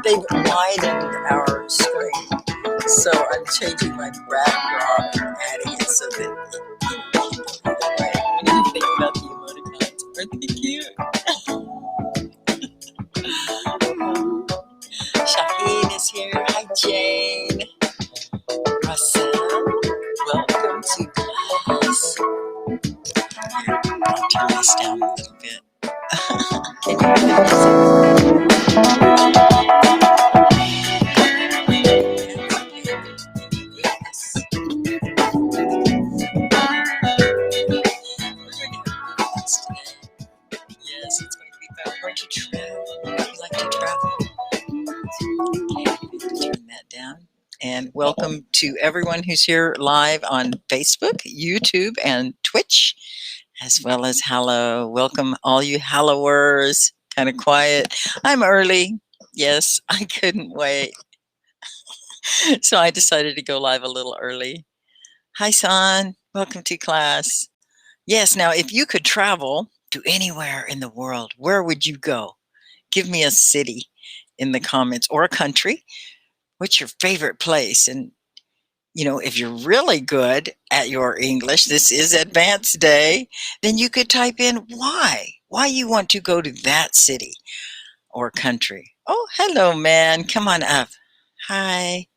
They've widened our screen, so I'm changing my backdrop and adding it so that when you think about the emoticons, aren't they cute? Shaheen is here. Hi, Jane. Russell, welcome to class. I'll turn this down a little bit. Can you hear the music? Yes, it's going to be fun. We're going to travel. Would you like to travel? Okay, turn that down. And welcome to everyone who's here live on Facebook, YouTube, and Twitch, as well as hello. Welcome all you hallowers. Kind of quiet. I'm early. Yes, I couldn't wait. So I decided to go live a little early. Hi, San. Welcome to class. Yes, now if you could travel to anywhere in the world, where would you go? Give me a city in the comments or a country. What's your favorite place? And, you know, if you're really good at your English, this is advanced day, then you could type in why you want to go to that city or country. Oh, hello, man. Come on up. Hi.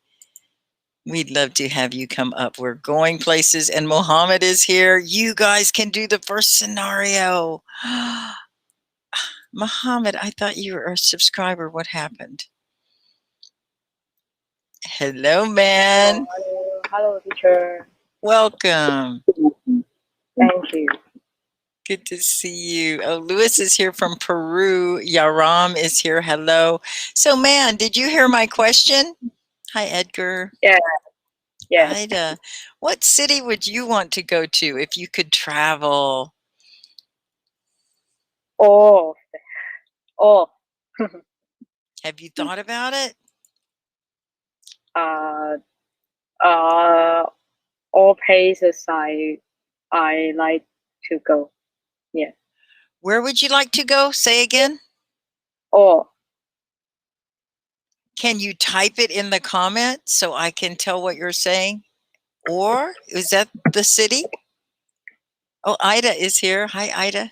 We'd love to have you come up. We're going places, and Mohammed is here. You guys can do the first scenario. Mohammed, I thought you were a subscriber. What happened? Hello, man. Hello, teacher. Welcome. Thank you. Good to see you. Oh, Louis is here from Peru. Yaram is here. Hello. So, man, did you hear my question? Hi, Edgar. Yeah. Yeah. Ida, what city would you want to go to if you could travel? Oh. Have you thought about it? All places I like to go. Yeah. Where would you like to go? Say again. Oh. Can you type it in the comments so I can tell what you're saying? Or is that the city? Oh, Ida is here. Hi, Ida.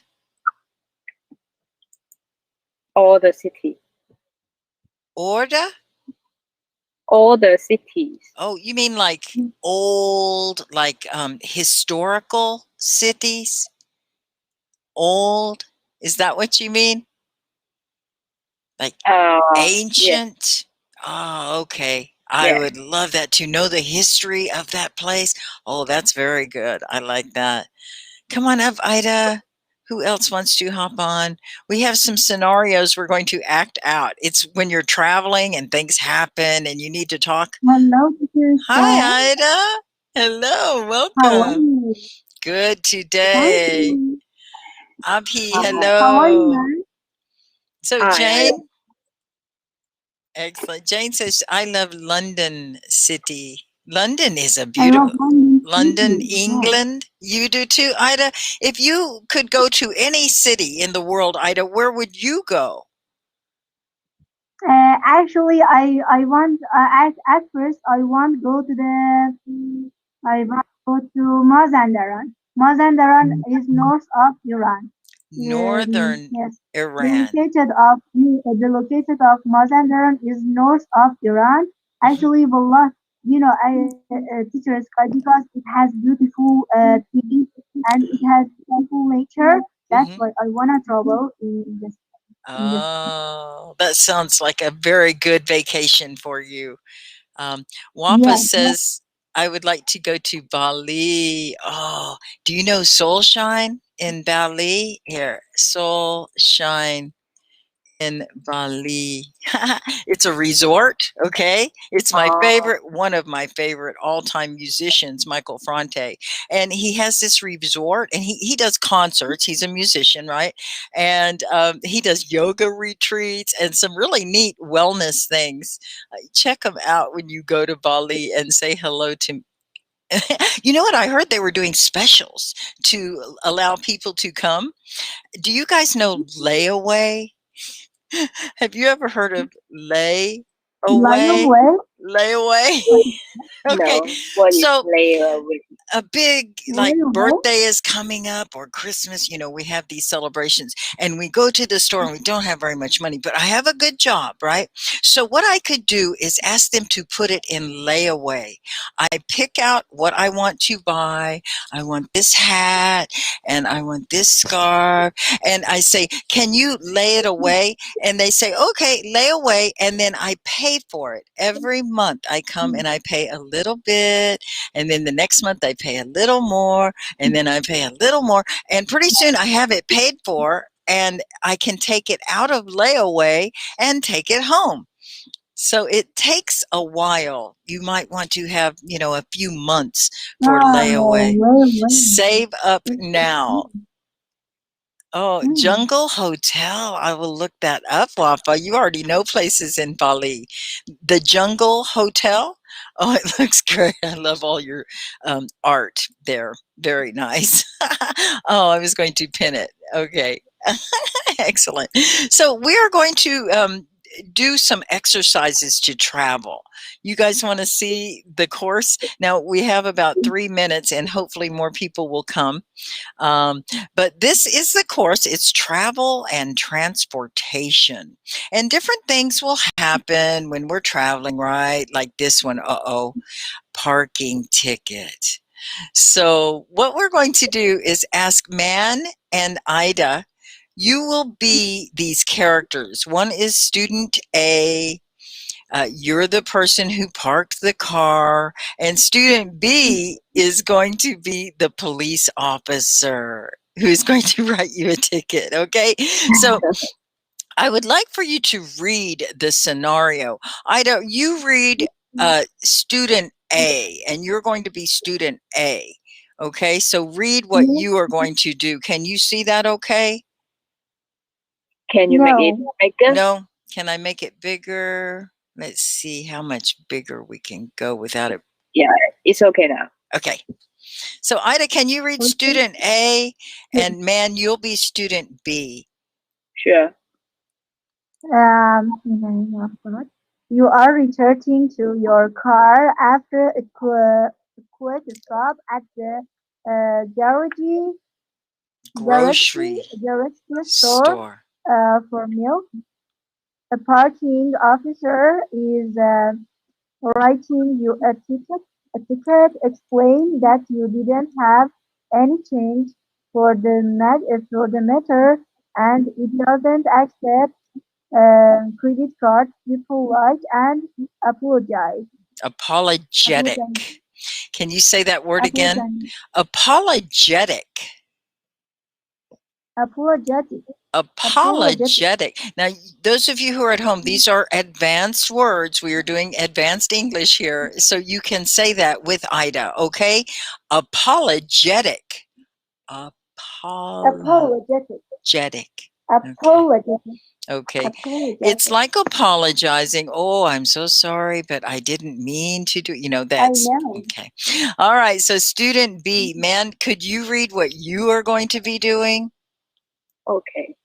All the city. Orda? All the cities. Oh, you mean like old, like historical cities? Old? Is that what you mean? Like ancient? Yeah. Oh, okay. I would love that, to know the history of that place. Oh, that's very good. I like that. Come on up, Ida. Who else wants to hop on? We have some scenarios we're going to act out. It's when you're traveling and things happen and you need to talk. Hello, teacher. Hi, Ida. Hello. Welcome. How are you? Good today. Abhi, hello. How are you? So, Jane. Excellent. Jane says, I love London City. London is a beautiful... London, England. You do too, Ida? If you could go to any city in the world, Ida, where would you go? Actually, I want at first I want go to Mazandaran. Mazandaran is north of Iran. Northern Iran. The location of Mazandaran is north of Iran. Actually, Wallah, you know, teachers, because it has beautiful trees and it has beautiful nature. That's why I wanna travel in this. Oh, that sounds like a very good vacation for you. Wampa says, I would like to go to Bali. Oh, do you know Soul Shine in Bali? Here, Soul Shine in Bali. It's a resort, okay? It's my favorite, one of my favorite all-time musicians, Michael Franti. And he has this resort, and he does concerts. He's a musician, right? And he does yoga retreats and some really neat wellness things. Check him out when you go to Bali and say hello to You know what? I heard they were doing specials to allow people to come. Do you guys know layaway? Have you ever heard of Lion layaway? way? Layaway? Okay. No, what is So layer with? a big like Layaway? birthday is coming up or Christmas, we have these celebrations and we go to the store and we don't have very much money, but I have a good job, right? So what I could do is ask them to put it in layaway. I pick out what I want to buy. I want this hat and I want this scarf. And I say, can you lay it away? And they say, okay, lay away. And then I pay for it. Every month I come and I pay a little bit, and then the next month I pay a little more, and then I pay a little more, and pretty soon I have it paid for and I can take it out of layaway and take it home. So it takes a while. You might want to have, a few months for Oh, layaway. layaway. Save up It's now. Oh, mm. Jungle Hotel. I will look that up, Wafa. You already know places in Bali. The Jungle Hotel. Oh, it looks great. I love all your art there. Very nice. Oh, I was going to pin it. Okay. Excellent. So we are going to do some exercises to travel. You guys want to see the course? Now we have about 3 minutes and hopefully more people will come. Um, but this is the course. It's travel and transportation. And different things will happen when we're traveling, right? Like this one, parking ticket. So what we're going to do is ask Man and Ida. You will be these characters. One is student A. You're the person who parked the car, and student B is going to be the police officer who's going to write you a ticket. Okay, so I would like for you to read the scenario. Ida, you read student A, and you're going to be student A. Okay, so read what Yes. you are going to do. Can you see that okay? Can you make it No. bigger? No? Can I make it bigger? Let's see how much bigger we can go without it. Yeah, it's okay now. Okay. So Ida, can you read Okay. student A? Yes. And Man, you'll be student B. Sure. You are returning to your car after a quick stop at the garage Grocery store store. for milk. A parking officer is writing you a ticket. A ticket explain that you didn't have any change for the matter, and it doesn't accept credit card. You polite and apologize. Apologetic. Apologize. Can you say that word again? Apologize. Apologetic. Apologetic. Apologetic. Apologetic. Now, those of you who are at home, these are advanced words. We are doing advanced English here. So you can say that with Ida, okay? Apologetic. Apologetic. Apologetic. Okay. Apologetic. Okay. Apologetic. It's like apologizing. Oh, I'm so sorry, but I didn't mean to do, I that's know. okay. All right. So student B, Man, could you read what you are going to be doing? Okay.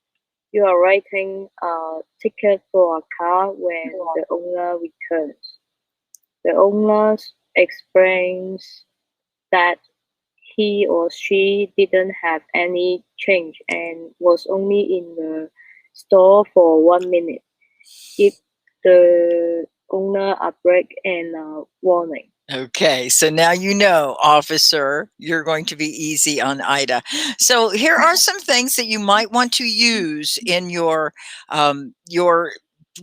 You are writing a ticket for a car when the owner returns. The owner explains that he or she didn't have any change and was only in the store for 1 minute. Give the owner a break and a warning. Okay, so now you know, officer, you're going to be easy on Ida. So here are some things that you might want to use in your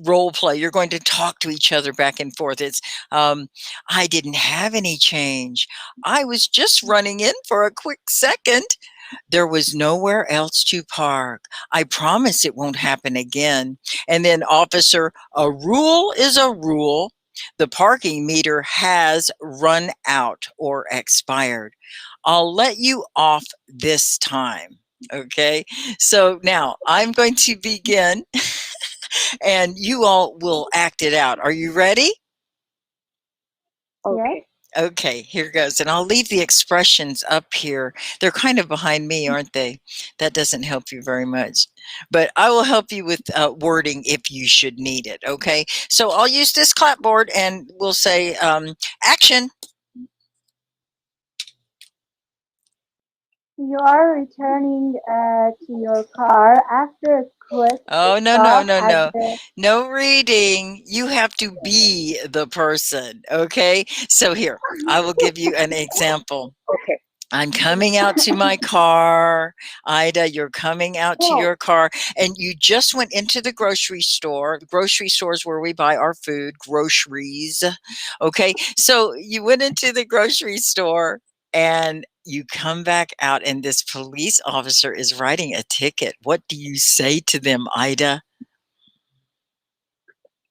role play. You're going to talk to each other back and forth. It's I didn't have any change. I was just running in for a quick second. There was nowhere else to park. I promise it won't happen again. And then, officer, a rule is a rule. The parking meter has run out or expired. I'll let you off this time. Okay. So now I'm going to begin and you all will act it out. Are you ready? Okay. Okay, here goes. And I'll leave the expressions up here. They're kind of behind me, aren't they? That doesn't help you very much. But I will help you with wording if you should need it. Okay. So I'll use this clapboard and we'll say action. You are returning to your car after a quick Oh, no, no, stop no, at no. the. No reading. You have to be the person. Okay. So here, I will give you an example. Okay. I'm coming out to my car. Ida, you're coming out to Oh, your car, and you just went into the grocery store. Grocery stores where we buy our food, groceries. Okay. So you went into the grocery store and you come back out, and this police officer is writing a ticket. What do you say to them, Ida?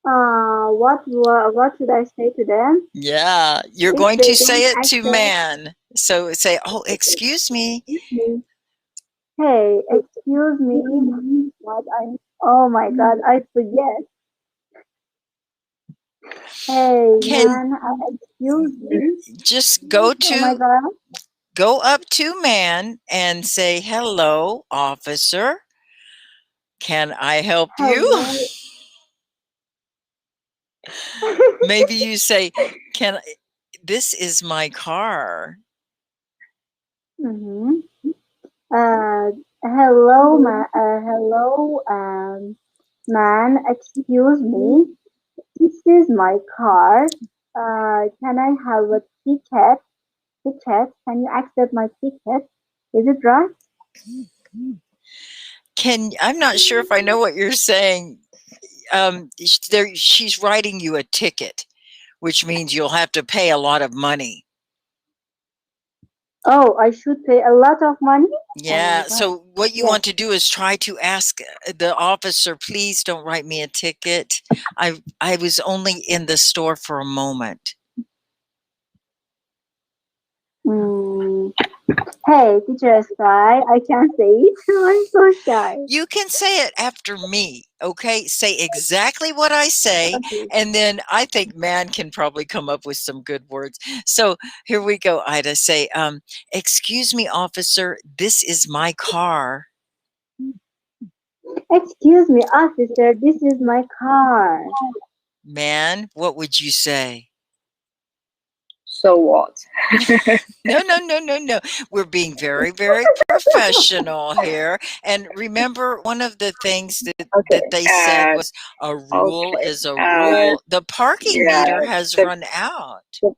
what should I say to them? Yeah, you're If going they to don't say it to accept, man. So say, oh, excuse me. me, hey, excuse me, what I, oh my God, I forget. Hey, Can man, excuse me. just Oh my God, go up to man and say, hello, officer. Can I help you? hello. Maybe you say, can this is my car. Mm-hmm. Hello, hello, man, excuse me. This is my car. Can I have a ticket? Ticket? Can you accept my ticket? Is it right? I'm not sure if I know what you're saying. She's writing you a ticket, which means you'll have to pay a lot of money. Oh, I should pay a lot of money? Oh my Yeah. God. So what you Yes. want to do is try to ask the officer, please don't write me a ticket. I was only in the store for a moment. Mm. Hey, teacher Sky, I can't say it. I'm so shy. You can say it after me, okay? Say exactly what I say, Okay. and then I think man can probably come up with some good words. So here we go, Ida. Say, excuse me, officer, this is my car. Excuse me, officer, this is my car. Man, what would you say? So what? No, no, no, no, no. We're being very, very professional here. And remember, one of the things Okay. that they said was a rule Okay. is a rule. The parking meter Yeah. has The run out. the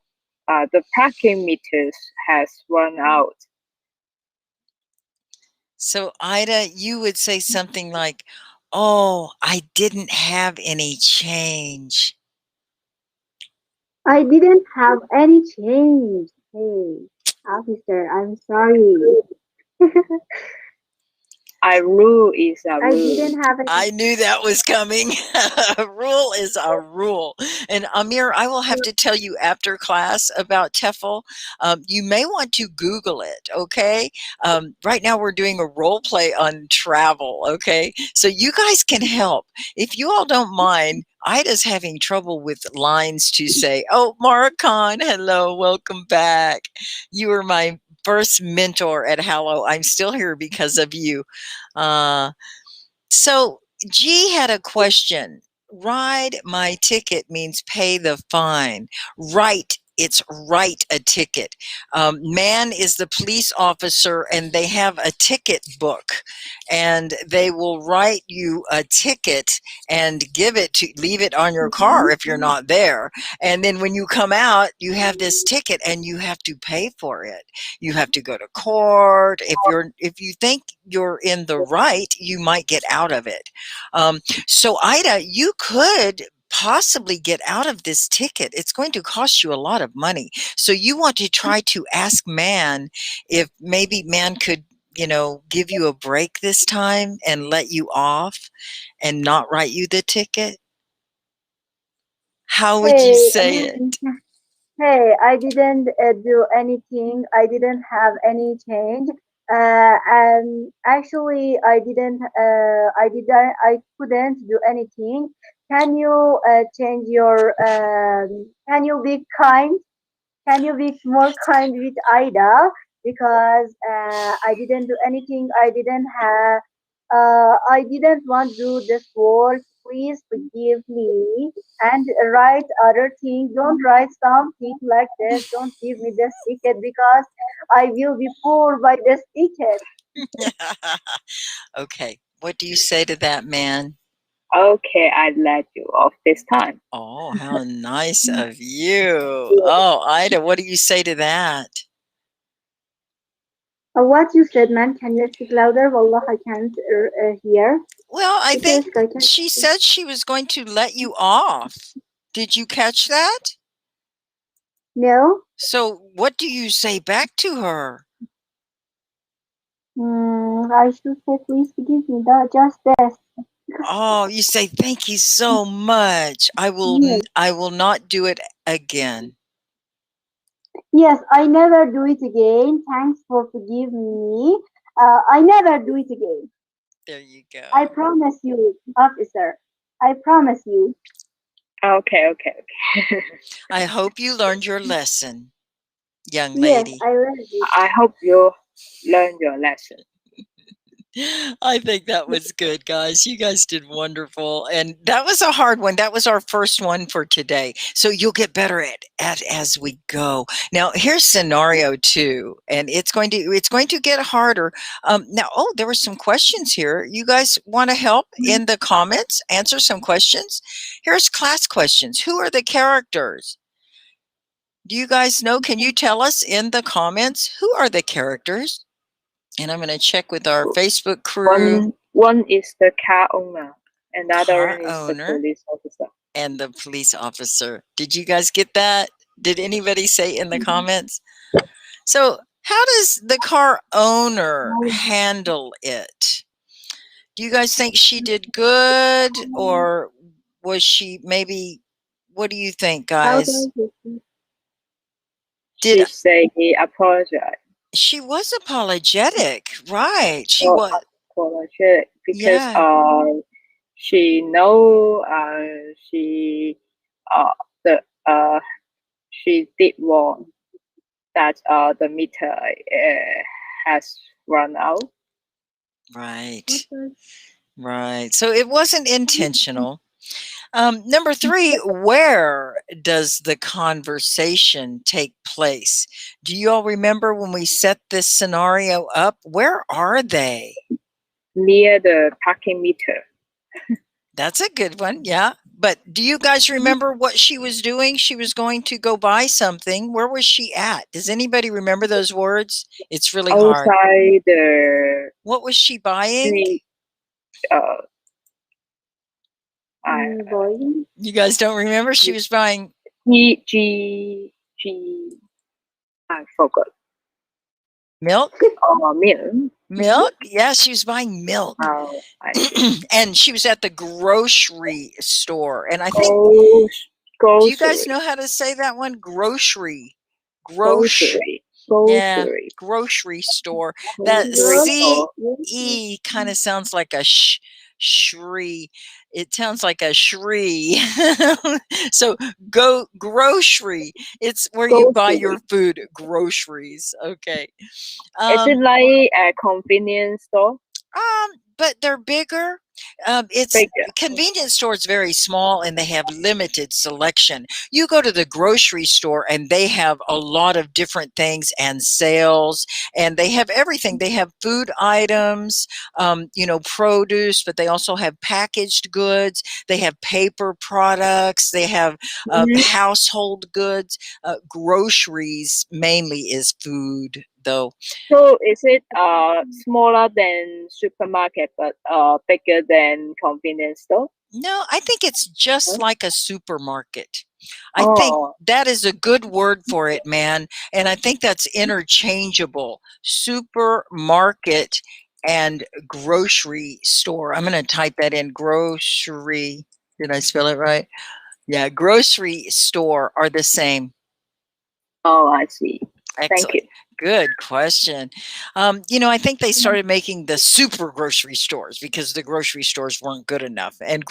the parking meters has run out. So, Ida, you would say something like, oh, I didn't have any change. I didn't have any change. Hey, officer, I'm sorry. A rule is a I rule. didn't have any. I knew that was coming. A rule is a rule. And Amir, I will have to tell you after class about TEFL. You may want to Google it, okay? Right now we're doing a role play on travel, okay? So you guys can help. If you all don't mind, Ida's having trouble with lines to say, oh, Mara Khan, hello, welcome back. You were my first mentor at Hallow. I'm still here because of you. Uh, so G had a question. Ride my ticket means pay the fine. Write, it's write a ticket. Man is the police officer, and they have a ticket book, and they will write you a ticket and leave it on your car Mhm. if you're not there. And then when you come out, you have this ticket and you have to pay for it. You have to go to court. If you think you're in the right, you might get out of it. So Ida, you could possibly get out of this ticket. It's going to cost you a lot of money. So you want to try to ask man if maybe man could, give you a break this time and let you off and not write you the ticket. How would you Hey, say it? hey, I didn't do anything. I didn't have any change. And actually, I couldn't do anything. Can you change your, can you be kind? Can you be more kind with Ida? Because I didn't do anything. I didn't want to do this work. Please forgive me and write other things. Don't write something like this. Don't give me this ticket because I will be poor by this ticket. Okay. What do you say to that, man? Okay, I let you off this time. Oh, how nice of you. Oh, Ida, what do you say to that? What you said, man? Can you speak louder? Wallah, I can't hear. Well, I Teacher think Sky, can she said she was going to let you off. Did you catch that? no. So what do you say back to her? I should say, please forgive me. Just this. Oh, you say thank you so much. Yes. I will not do it again. Yes, I never do it again. Thanks for forgiving me. I never do it again. There you I go. promise you, officer. I promise you. Okay. I hope you learned your lesson, young Yes, lady. I learned it. I hope you learn your lesson. I think that was good, guys. You guys did wonderful. And that was a hard one. That was our first one for today. So you'll get better at as we go. Now, here's scenario 2, and it's going to get harder. Now, oh, there were some questions here. You guys want to help in the comments? Answer some questions. Here's class questions. Who are the characters? Do you guys know? Can you tell us in the comments who are the characters? And I'm going to check with our Facebook crew. One is the car owner, and the other Car one is the owner police officer. and the police officer. Did you guys get that? Did anybody say in the comments? So, how does the car owner handle it? Do you guys think she did good, or was she maybe? What do you think, How guys? does it? Did She say he apologized. she was apologetic? Right, she Well, was. apologetic because Yeah, she know uh the she did wrong, that the meter has run out. right, right. So it wasn't intentional. Number 3, where does the conversation take place? Do you all remember when we set this scenario up? Where are they? Near the parking meter. That's a good one. Yeah. But do you guys remember what she was doing? She was going to go buy something. Where was she at? Does anybody remember those words? It's really hard. Outside the What was she buying? street, uh, I Boy. You guys don't remember? She was buying G, I forgot. milk. Milk. Milk? Yeah, she was buying milk. Oh, I see. And she was at the grocery store. And I think, do you guys Grocery, know how to say that one? Grocery. grocery, Yeah, grocery, grocery store. That grocery store. CE kind of sounds like a shree. It sounds like a shree. So go grocery. It's where you buy Grocery. your food. Groceries. Okay. Is it like a convenience store? But they're bigger. It's Bigger. convenience stores very small and they have limited selection. You go to the grocery store and they have a lot of different things and sales, and they have everything. They have food items, produce, but they also have packaged goods. They have paper products. They have Mhm. household goods. Groceries mainly is food, though. So is it smaller than supermarket but bigger than convenience store? No, I think it's just Huh? like a supermarket. I think Oh, that is a good word for it, man. And I think that's interchangeable. Supermarket and grocery store. I'm going to type that in. Grocery. Did I spell it right? Yeah, grocery store are the same. oh, I see. Thank Excellent. you. Good question. I think they started making the super grocery stores because the grocery stores weren't good enough. And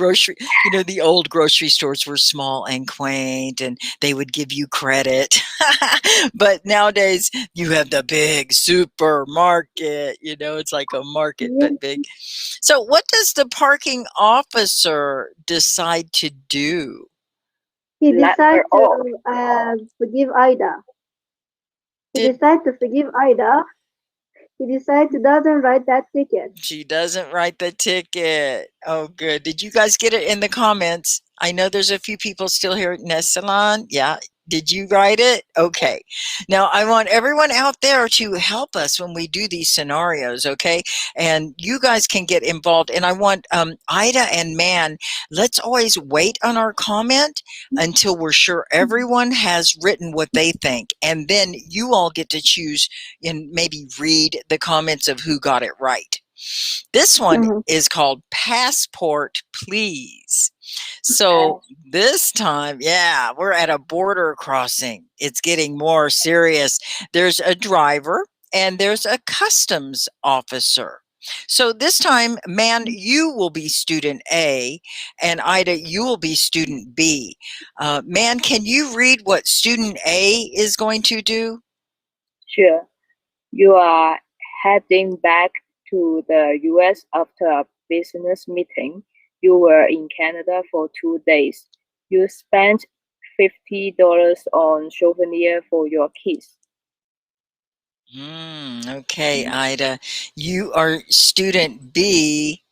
the old grocery stores were small and quaint and they would give you credit. But nowadays you have the big supermarket, it's like a market Yes, but big. So what does the parking officer decide to do? he Let her decided off. to forgive Ida. He Did decided to forgive Ida. He decided to doesn't write that ticket. She doesn't write the ticket. Oh, good. Did you guys get it in the comments? I know there's a few people still here at Nesalon. Yeah. Did you write it? Okay. Now, I want everyone out there to help us when we do these scenarios, okay? And you guys can get involved. And I want Ida and Man, let's always wait on our comment until we're sure everyone has written what they think. And then you all get to choose and maybe read the comments of who got it right. This one Mhm. is called Passport Please. So this time, yeah, we're at a border crossing. It's getting more serious. There's a driver and there's a customs officer. So this time, Man, you will be student A, and Ida, you will be student B. Man, can you read what student A is going to do? Sure. You are heading back to the US after a business meeting. You were in Canada for 2 days. You spent $50 on souvenir for your kids. Okay, Ida, you are student B.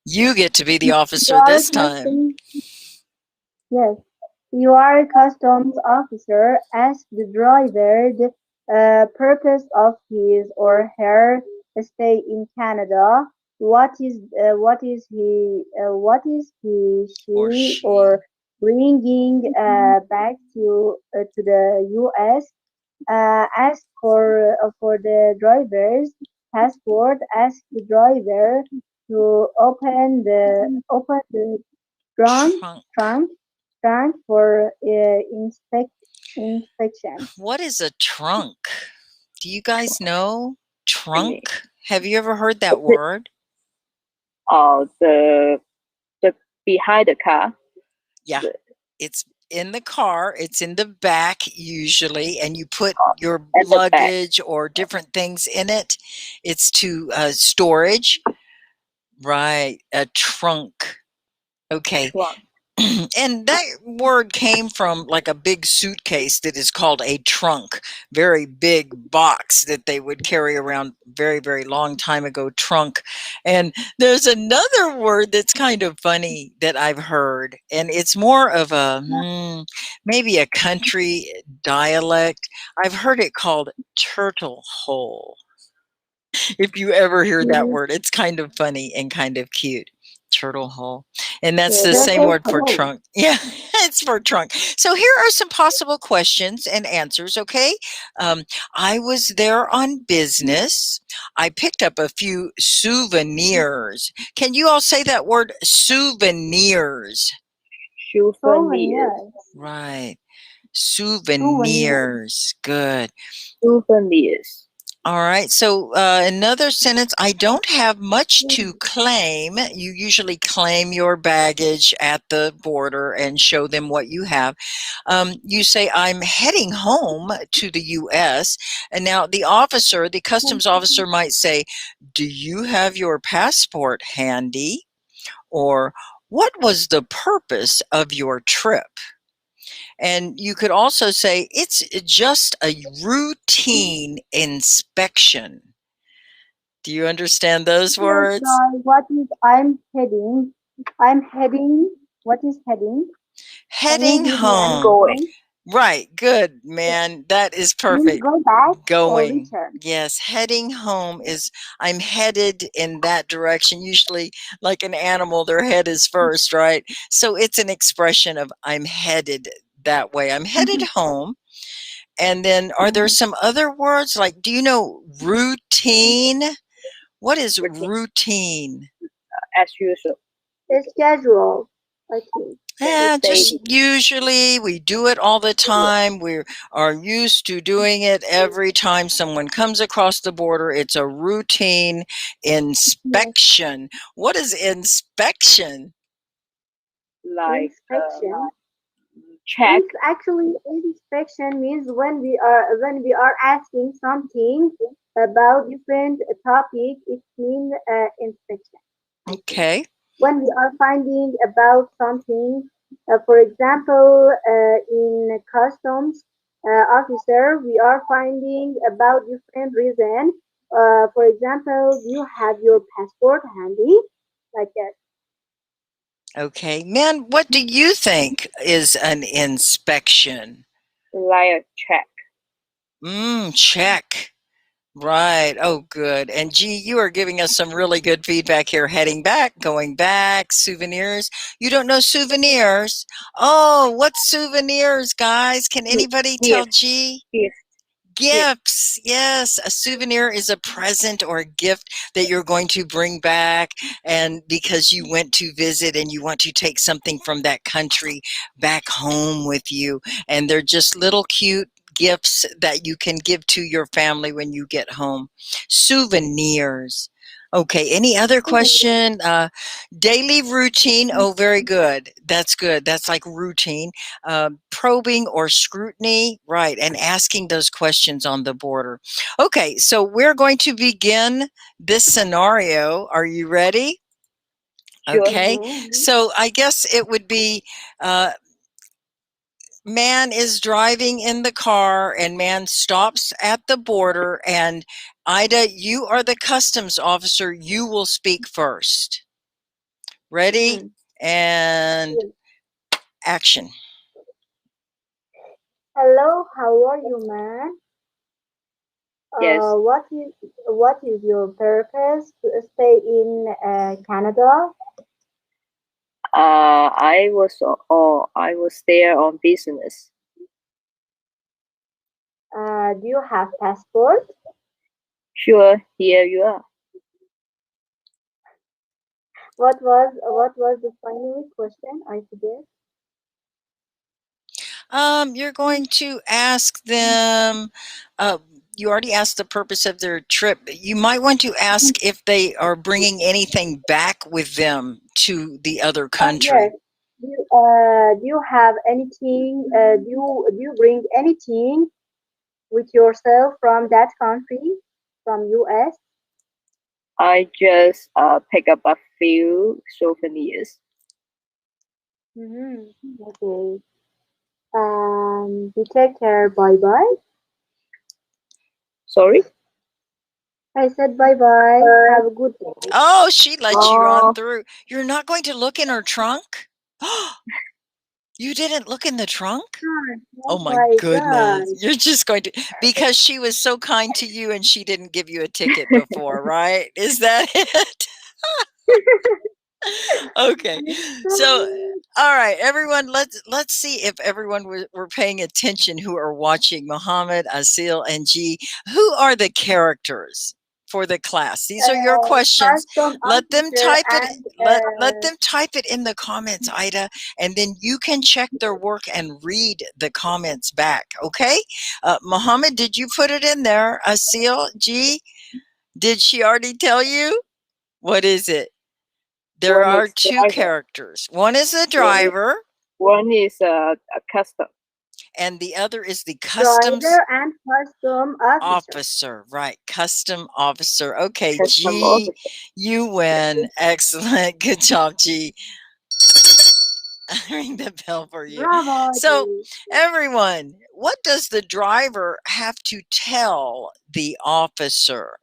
You get to be the You officer are this time. customs. Yes, you are a customs officer. Ask the driver the purpose of his or her stay in Canada. Or She she. or bringing back to the U.S. Ask for the driver's passport. Ask the driver to open the trunk Trunk. trunk trunk for inspection. What is a trunk? Do you guys know? I mean, Trunk? Have you ever heard that the, word? the behind the car. Yeah. The, It's in the car, it's in the back usually, and you put your at the back. luggage or different things in it. It's to storage. Right. A trunk. Okay. Trunk. And that word came from like a big suitcase that is called a trunk, very big box that they would carry around very, very long time ago, trunk. And there's another word that's kind of funny that I've heard, and it's more of a maybe a country dialect. I've heard it called turtle hole. If you ever hear that Mhm. word, it's kind of funny and kind of cute. Turtle hole. And that's Yeah, the that's same so word for cool. trunk. Yeah, it's for trunk. So here are some possible questions and answers, okay? Um, I was there on business. I picked up a few souvenirs. Can you all say that word souvenirs? Souvenirs. Souvenirs. Right. Souvenirs. Souvenirs. Good. Souvenirs. All right. So another sentence, I don't have much to claim. You usually claim your baggage at the border and show them what you have. You say, I'm heading home to the U.S. And now the customs officer might say, do you have your passport handy? Or what was the purpose of your trip? And you could also say it's just a routine inspection. Do you understand those Yes, words? guys. What is I'm heading? I'm heading. What is heading? Can you Heading give me any home. Going. hint? Right. Good, man. That is Means perfect. go back or Going. return. Yes, heading home is I'm headed in that direction. Usually, like an animal, their head is first, right? So it's an expression of I'm headed that way. I'm headed home. And then are there some other words like, do you know routine? What is Routine routine? as usual. It's schedule. I think. Yeah, just say usually we do it all the time. We are used to doing it every time someone comes across the border. It's a routine Yes. inspection. What is inspection? like check. Means actually inspection means when we are asking something about different topic, it means inspection actually. Okay. When we are finding about something, for example, in customs officer, we are finding about different reason. For example, do you have your passport handy? Like that. Okay. Man, what do you think is an inspection? Like a check. Check. Right. Oh, good. And gee, you are giving us some really good feedback here. Heading back, going back, souvenirs. You don't know souvenirs? Oh, what's souvenirs, guys? Can anybody tell Gift, G? gift, gift. Gifts. Yes, a souvenir is a present or a gift that you're going to bring back, and because you went to visit and you want to take something from that country back home with you, and they're just little cute gifts that you can give to your family when you get home. Souvenirs. Okay, any other question? Daily routine. Oh, very good. That's good. That's like routine. Probing or scrutiny, right, and asking those questions on the border. Okay, so we're going to begin this scenario. Are you ready? Sure. Okay, Mhm. so I guess it would be uh, man is driving in the car and man stops at the border, and Ida, you are the customs officer. You will speak first. Ready? Mhm. And Yes. action. Hello, how are you, man? Yes. What is your purpose to stay in Canada? I was there on business. Do you have passport? Sure, here you are. What was the final question? I forget. You're going to ask them. Uh, you already asked the purpose of their trip. You might want to ask if they are bringing anything back with them to the other Yes. country. Do you have anything? Do you bring anything with yourself from that country, from US? I just pick up a few souvenirs. Mm-hmm. Okay. You take care. Bye bye. Sorry? I said bye bye. Have a good day. Oh, she let you on Oh, through. You're not going to look in her trunk? You didn't look in the trunk? Oh Oh my my goodness. God. You're just going to, because she was so kind to you and she didn't give you a ticket before, right? Is that it? Okay. So, all right, everyone, let's see if everyone were paying attention who are watching. Muhammad, Asil, and G. Who are the characters for the class? These are your questions. Custom Let them officer type it. and Let them type it in the comments, Ida, and then you can check their work and read the comments back. Okay, Muhammad, did you put it in there? Asil, G, did she already tell you? What is it? There one are is two driver. characters. One is the One is driver, one is a custom. and the other is the customs driver and custom officer. officer. Right, custom officer. Okay, Custom G, officer. you win. Excellent. Good job, G. Ring the bell for you. Bravo, So, G. everyone, what does the driver have to tell the officer?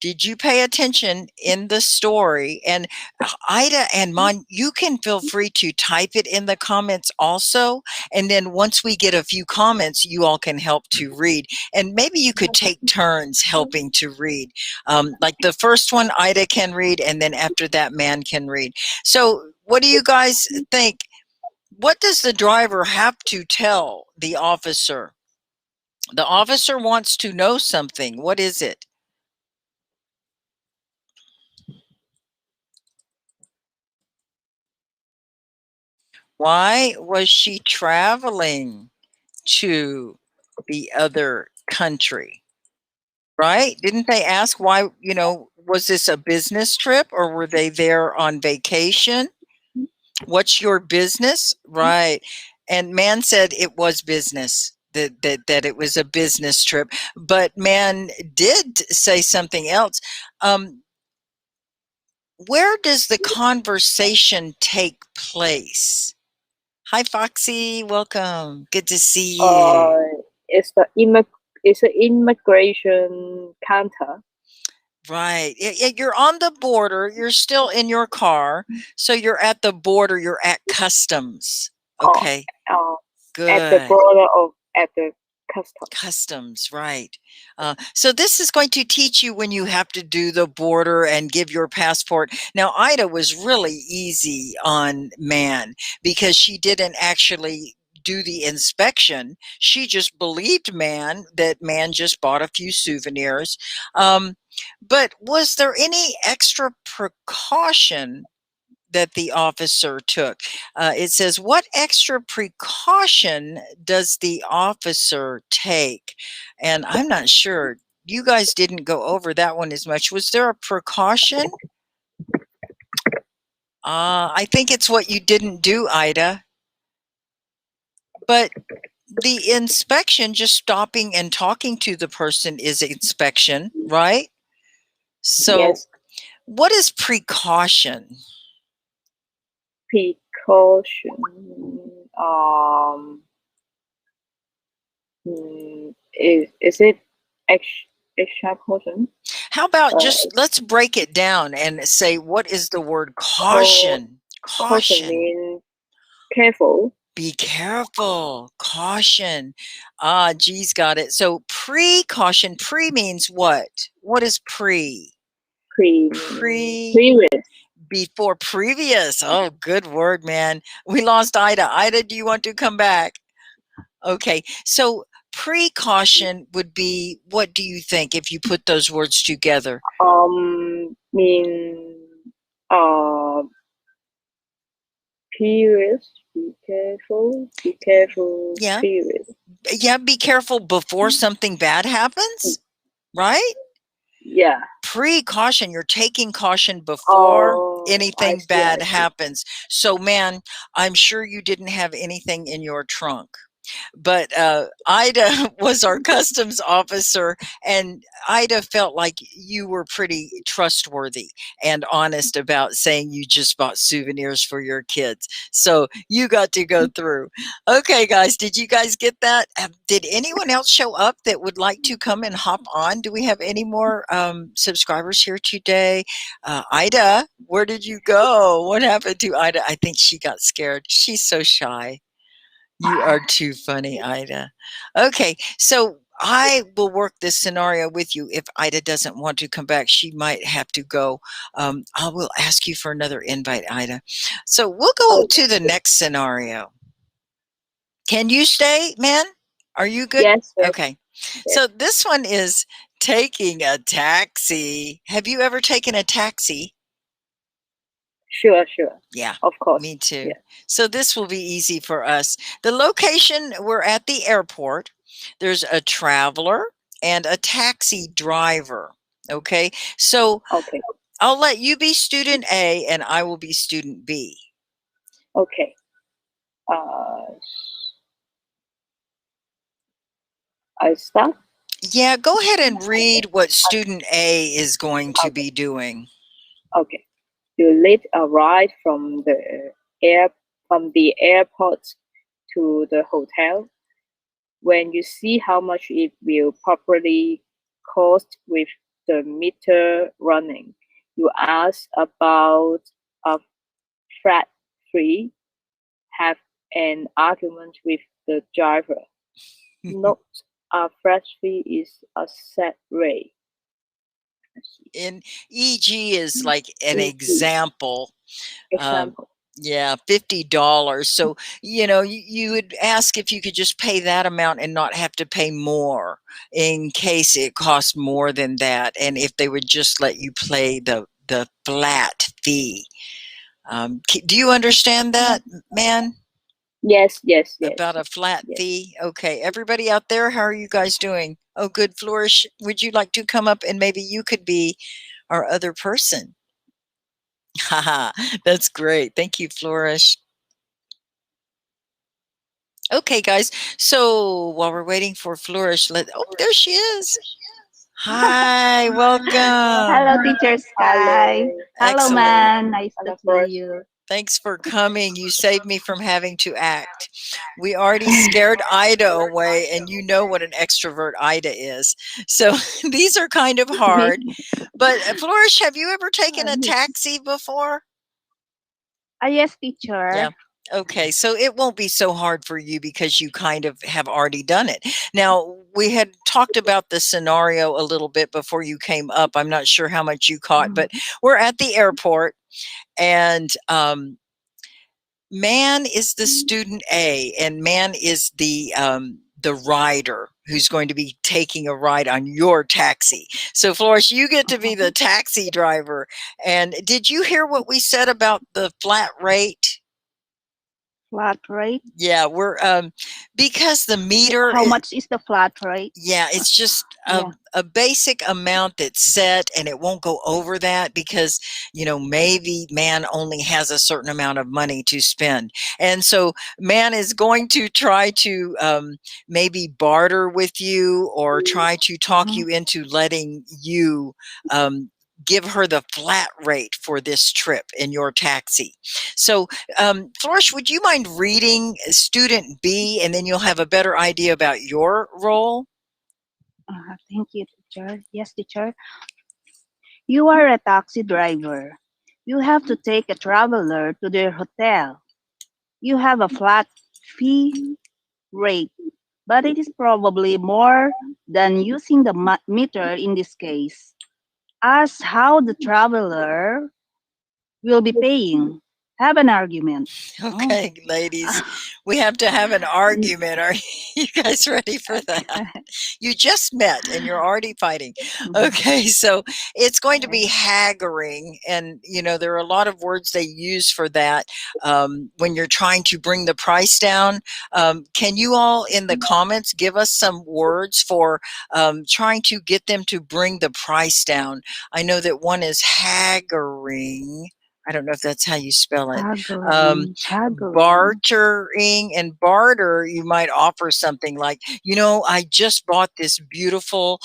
Did you pay attention in the story? And Ida and Mon, you can feel free to type it in the comments also. And then once we get a few comments, you all can help to read. And maybe you could take turns helping to read. Like the first one, Ida can read, and then after that, Man can read. So, what do you guys think? What does the driver have to tell the officer? The officer wants to know something. What is it? Why was she traveling to the other country? Right? Didn't they ask why, was this a business trip or were they there on vacation? What's your business? Right. And man said it was business. That it was a business trip, but man did say something else. Where does the conversation take place? Hi, Foxy. Welcome. Good to see you. It's an immigration counter. Right. You're on the border. You're still in your car. So you're at the border. You're at customs. Okay. At the Good. border at the customs. Customs, right. So this is going to teach you when you have to do the border and give your passport. Now, Ida was really easy on man because she didn't actually do the inspection. She just believed man that man just bought a few souvenirs. But was there any extra precaution that the officer took? It says, what extra precaution does the officer take? And I'm not sure. You guys didn't go over that one as much. Was there a precaution? I think it's what you didn't do, Ida. But the inspection, just stopping and talking to the person is inspection, right? So Yes. what is precaution? Precaution. Is it extra caution? How about just let's break it down and say, what is the word caution? Caution means careful. Be careful. Caution. Ah, G's got it. So precaution. Pre means what? What is pre? Previous. Before previous. Oh, good word, man. We lost Ida. Ida, do you want to come back? Okay. So precaution would be, what do you think if you put those words together? Mean period. Be careful. Yeah. Period. Yeah, be careful before something bad happens, right? Yeah. Precaution, you're taking caution before anything bad happens. So, man, I'm sure you didn't have anything in your trunk. But Ida was our customs officer, and Ida felt like you were pretty trustworthy and honest about saying you just bought souvenirs for your kids. So you got to go through. Okay, guys, did you guys get that? Did anyone else show up that would like to come and hop on? Do we have any more subscribers here today? Ida, where did you go? What happened to Ida? I think she got scared. She's so shy. You are too funny, Ida. Okay, so I will work this scenario with you. If Ida doesn't want to come back, she might have to go. I will ask you for another invite, Ida. So we'll go to the next scenario. Can you stay, man? Are you good? Yes. Okay. So this one is taking a taxi. Have you ever taken a taxi? Sure. Yeah, of course. Me too. Yeah. So this will be easy for us. The location, we're at the airport. There's a traveler and a taxi driver. Okay. So I'll let you be student A and I will be student B. Okay. I start? Yeah, go ahead and read what student A is going to be doing. Okay. You lead a ride from the airport to the hotel. When you see how much it will properly cost with the meter running, you ask about a flat fee, have an argument with the driver. Note, a flat fee is a set rate. In EG is like an example. Yeah, $50. So, you would ask if you could just pay that amount and not have to pay more in case it costs more than that. And if they would just let you pay the flat fee. Do you understand that, man? Yes, yes, yes, About a flat yes. fee. Okay, everybody out there, how are you guys doing? Oh, good. Flourish, would you like to come up and maybe you could be our other person? Haha, that's great. Thank you, Flourish. Okay, guys. So while we're waiting for Flourish, oh, there she is. Hi, welcome. Hello, Teacher Sky. Hello, Hello, Excellent. man. Nice to hello, see Flourish. you. Thanks for coming. You saved me from having to act. We already scared Ida away, and you know what an extrovert Ida is. So these are kind of hard. But Flourish, have you ever taken a taxi before? Yes, teacher. Yeah. Okay, so it won't be so hard for you because you kind of have already done it. Now, we had talked about the scenario a little bit before you came up. I'm not sure how much you caught, but we're at the airport, and man is the student A, and man is the rider who's going to be taking a ride on your taxi. So, Flores, you get to be the taxi driver. And did you hear what we said about the flat rate? Flat rate. Yeah, we're because the meter. How much is the flat rate? Yeah, it's just Yeah. a basic amount that's set, and it won't go over that because, maybe man only has a certain amount of money to spend. And so man is going to try to maybe barter with you or try to talk you into letting you give her the flat rate for this trip in your taxi. So, Flourish, would you mind reading student B, and then you'll have a better idea about your role? Thank you, teacher. Yes, teacher. You are a taxi driver. You have to take a traveler to their hotel. You have a flat fee rate, but it is probably more than using the meter in this case. Ask how the traveler will be paying. Have an argument. Oh. Okay, ladies, we have to have an argument. Are you guys ready for that? You just met and you're already fighting. Okay, so it's going to be haggling. And, there are a lot of words they use for that when you're trying to bring the price down. Can you all in the comments give us some words for trying to get them to bring the price down? I know that one is haggling. I don't know if that's how you spell it. Haggling. Bartering, and barter, you might offer something like, I just bought this beautiful,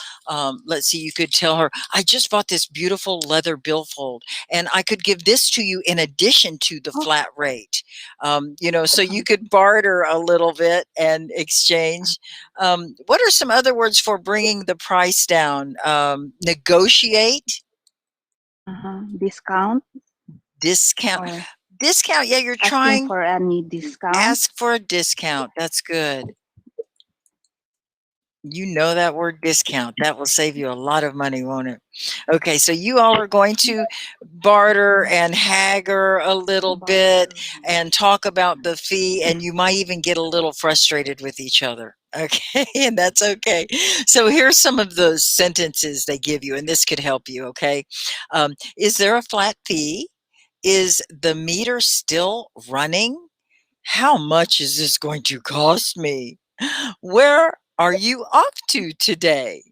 let's see, you could tell her, I just bought this beautiful leather billfold, and I could give this to you in addition to the flat rate. So you could barter a little bit and exchange. What are some other words for bringing the price down? Negotiate. Discount. Discount. Discount. Yeah, you're Asking trying. for any discount. Ask for a discount. That's good. You know that word discount. That will save you a lot of money, won't it? Okay, so you all are going to barter and haggle a little bit and talk about the fee, and you might even get a little frustrated with each other. Okay, and that's okay. So here's some of those sentences they give you, and this could help you, okay? Is there a flat fee? Is the meter still running? How much is this going to cost me? Where are you off to today?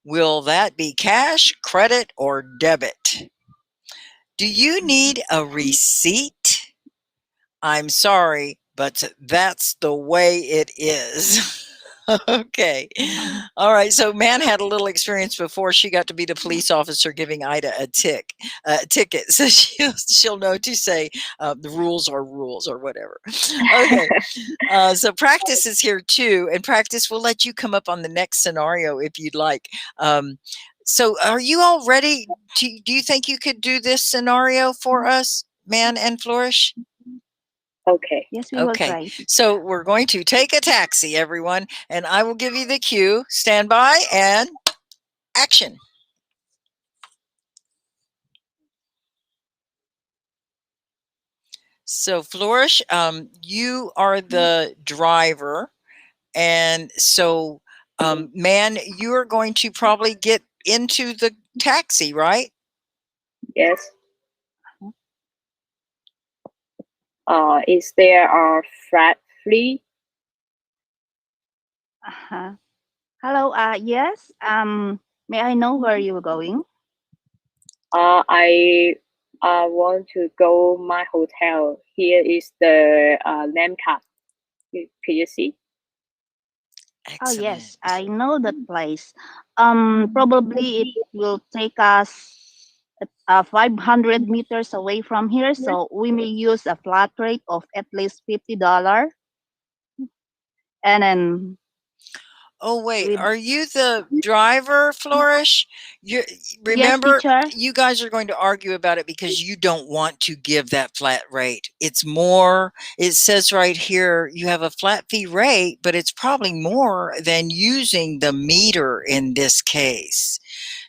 Will that be cash, credit, or debit? Do you need a receipt? I'm sorry, but that's the way it is. Okay. All right. So Man had a little experience before she got to be the police officer giving Ida a ticket. So she'll know to say the rules are rules or whatever. Okay. So practice is here too, and practice will let you come up on the next scenario if you'd like. So are you all ready? Do you think you could do this scenario for us, Man and Flourish? Okay. Yes, we will Okay, try. so we're going to take a taxi, everyone, and I will give you the cue. Stand by and action. So, Flourish, you are the driver, and so, Man, you are going to probably get into the taxi, right? Yes. Is there a flat fee? Uh-huh. Hello, yes. May I know where you're going? I want to go my hotel. Here is the name card. Can you see? Oh, yes, Excellent. I know that place. Probably it will take us 500 meters away from here, so we may use a flat rate of at least $50, and then Oh, wait, with are you the driver, Flourish? You yes, remember, teacher. you guys are going to argue about it because you don't want to give that flat rate. It's more, it says right here, you have a flat fee rate, but it's probably more than using the meter in this case.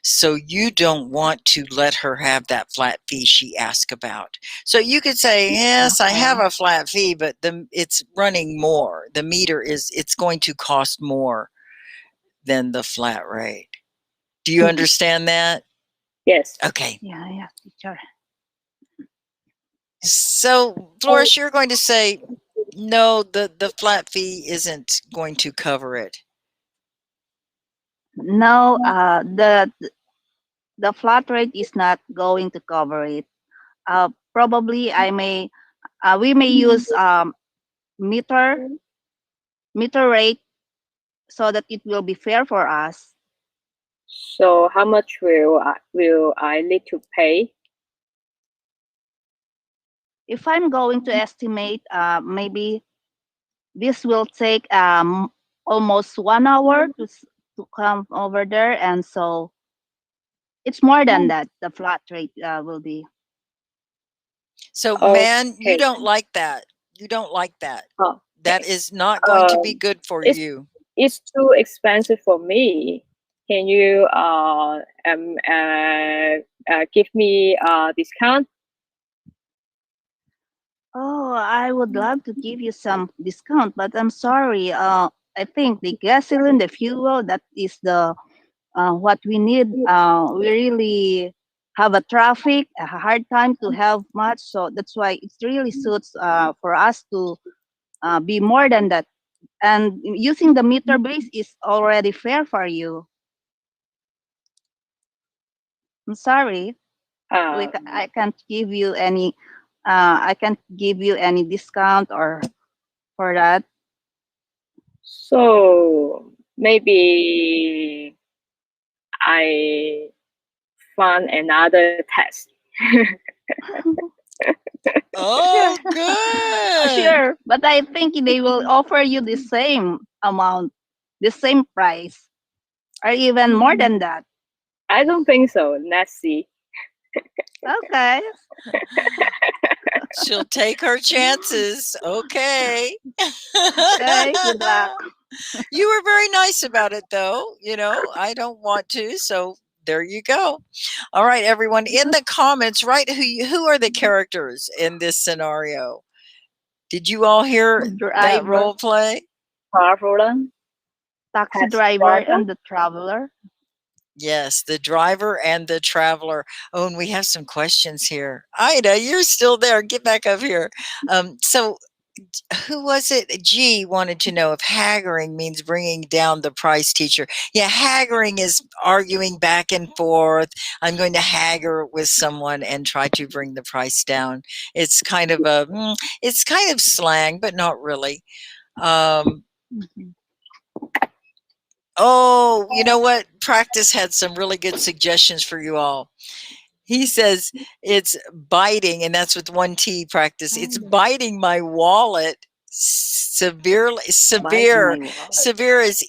So you don't want to let her have that flat fee she asked about. So you could say, yes, I have Okay. a flat fee, but it's running more. The meter it's going to cost more than the flat rate. Do you understand that? Yes. Okay. Yeah, yeah, teacher. So, Flourish, you're going to say, no, the flat fee isn't going to cover it. No, the flat rate is not going to cover it. Probably we may use meter meter rate so that it will be fair for us. So how much will I need to pay? If I'm going to estimate, maybe this will take almost 1 hour to come over there, and so it's more than that. The flat rate will be. So, man, you Okay. don't like that. You don't like that. That Okay. is not going to be good for It's you. it's too expensive for me. Can you give me a discount? Oh, I would love to give you some discount, but I'm sorry. I think the gasoline, the fuel, that is the what we need. We really have a traffic, a hard time to have much, so that's why it really suits for us to be more than that. And using the meter base is already fair for you. I'm sorry, Uh, I can't give you any. I can't give you any discount or for that. so maybe I find another test. Oh, good. Sure, but I think they will offer you the same amount, the same price, or even more than that. I don't think so. Let's see. Okay. She'll take her chances. Okay. Okay. Good luck. You were very nice about it, though. I don't want to. So there you go. All right, everyone, in the comments, write who are the characters in this scenario. Did you all hear that Driver, role play? Traveler, taxi taxi driver, driver. and the traveler. Yes, the driver and the traveler. Oh, and we have some questions here. Ida, you're still there. Get back up here. So who was it? G wanted to know if haggling means bringing down the price, teacher. Yeah, haggling is arguing back and forth. I'm going to haggle with someone and try to bring the price down. It's kind of it's kind of slang, but not really. Um, Mhm. oh, you know what? Practice had some really good suggestions for you all. He says it's biting, and that's with one T, practice. It's biting my wallet severely. Biting Severe. my wallet. Severe is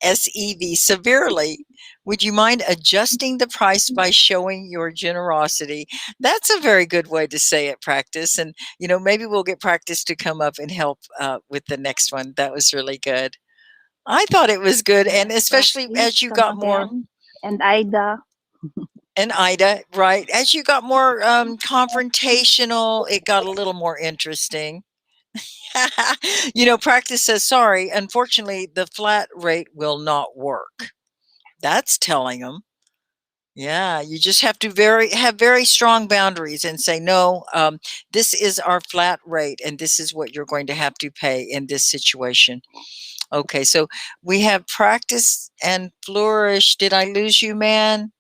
SEV. Severely. Would you mind adjusting the price by showing your generosity? That's a very good way to say it, practice. And, maybe we'll get practice to come up and help with the next one. That was really good. I thought it was good. And Yes, especially practice. as you Come got more again. And Ida. and Ida, right? As you got more confrontational, it got a little more interesting. Practice says, sorry, unfortunately, the flat rate will not work. That's telling them. Yeah, you just have to have very strong boundaries and say, no, this is our flat rate, and this is what you're going to have to pay in this situation. Okay, so we have practice and flourish. Did I lose you, man?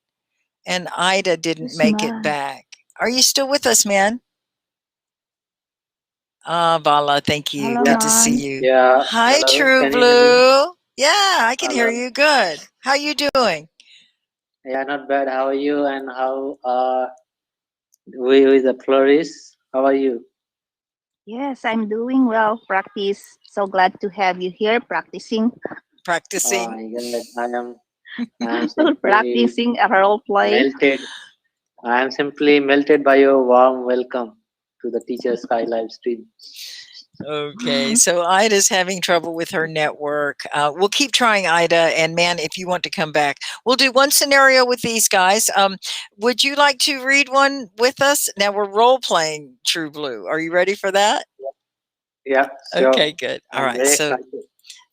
And Ida didn't Yes, make it ma'am. back. Are you still with us, man? Ah, Bala, thank you. Hello, Good Yeah, to see man. you. yeah. Hi, Hello, True can you hear me? Blue. Yeah, I can hear Hello. you. Good. How you doing? Yeah, not bad. How are you? And how we with the florist? How are you? Yes, I'm doing well. Practice. So glad to have you here practicing. Oh Practicing. my God, I am simply Practicing a role play. melted. I am simply melted by your warm welcome to the Teacher Sky live stream. Okay, so Ida's having trouble with her network. We'll keep trying, Ida. And man, if you want to come back, we'll do one scenario with these guys. Would you like to read one with us? Now we're role playing True Blue. Are you ready for that? Yeah, sure. Okay, good. All I'm right. very So excited.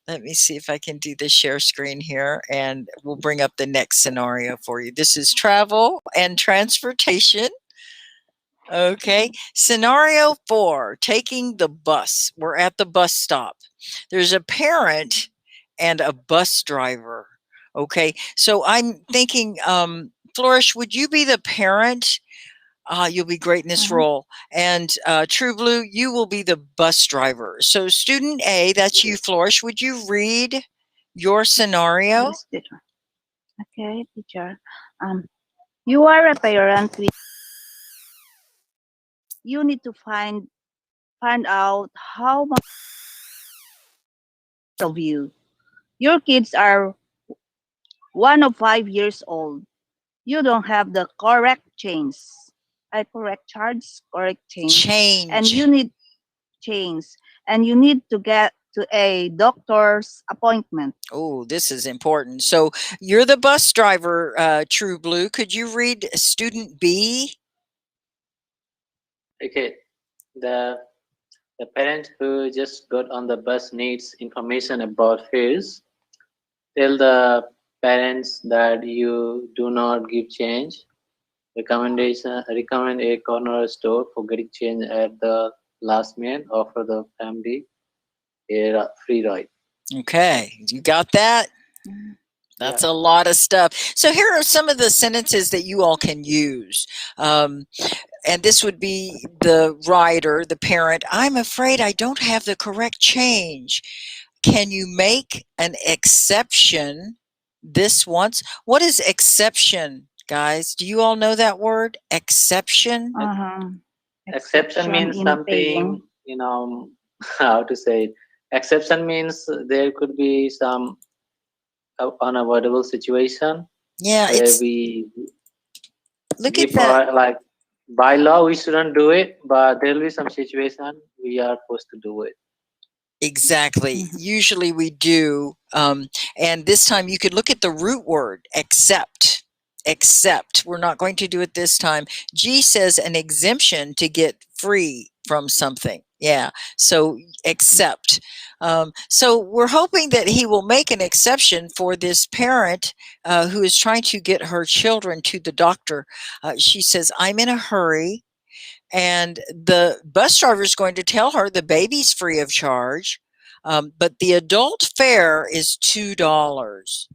let me see if I can do the share screen here, and we'll bring up the next scenario for you. This is travel and transportation. Okay. Scenario 4, taking the bus. We're at the bus stop. There's a parent and a bus driver. Okay. So I'm thinking, Flourish, would you be the parent? You'll be great in this Uh-huh. role. And True Blue, you will be the bus driver. So, student A, that's you, Flourish. Would you read your scenario? Yes, teacher. Okay, teacher. Um, you are a parent. You need to find out how much of you. Your kids are 1 of 5 years old. You don't have the correct change. I correct charge, correct change. And you Change. need change. And you need to get to a doctor's appointment. Oh, this is important. So you're the bus driver, True Blue. Could you read student B? Okay, the the parent who just got on the bus needs information about fares. Tell the parents that you do not give change. Recommend a corner store for getting change at the last minute. Offer the family a free ride. Okay, you got that? Yeah. That's a lot of stuff. So here are some of the sentences that you all can use. And this would be the writer, the parent. I'm afraid I don't have the correct change. Can you make an exception this once? What is exception, guys? Do you all know that word? Exception? Uh-huh. Exception Exception means in something, paying. how to say it. Exception means there could be some unavoidable situation Yeah, where it's we look at give that. like by law we shouldn't do it, but there will be some situation we are forced to do it. Exactly. Mhm. Usually we do. And this time you could look at the root word, accept. Accept. We're not going to do it this time. G says an exemption to get free from something. Yeah. So accept. So we're hoping that he will make an exception for this parent who is trying to get her children to the doctor. She says, I'm in a hurry. And the bus driver is going to tell her the baby's free of charge, but the adult fare is $2.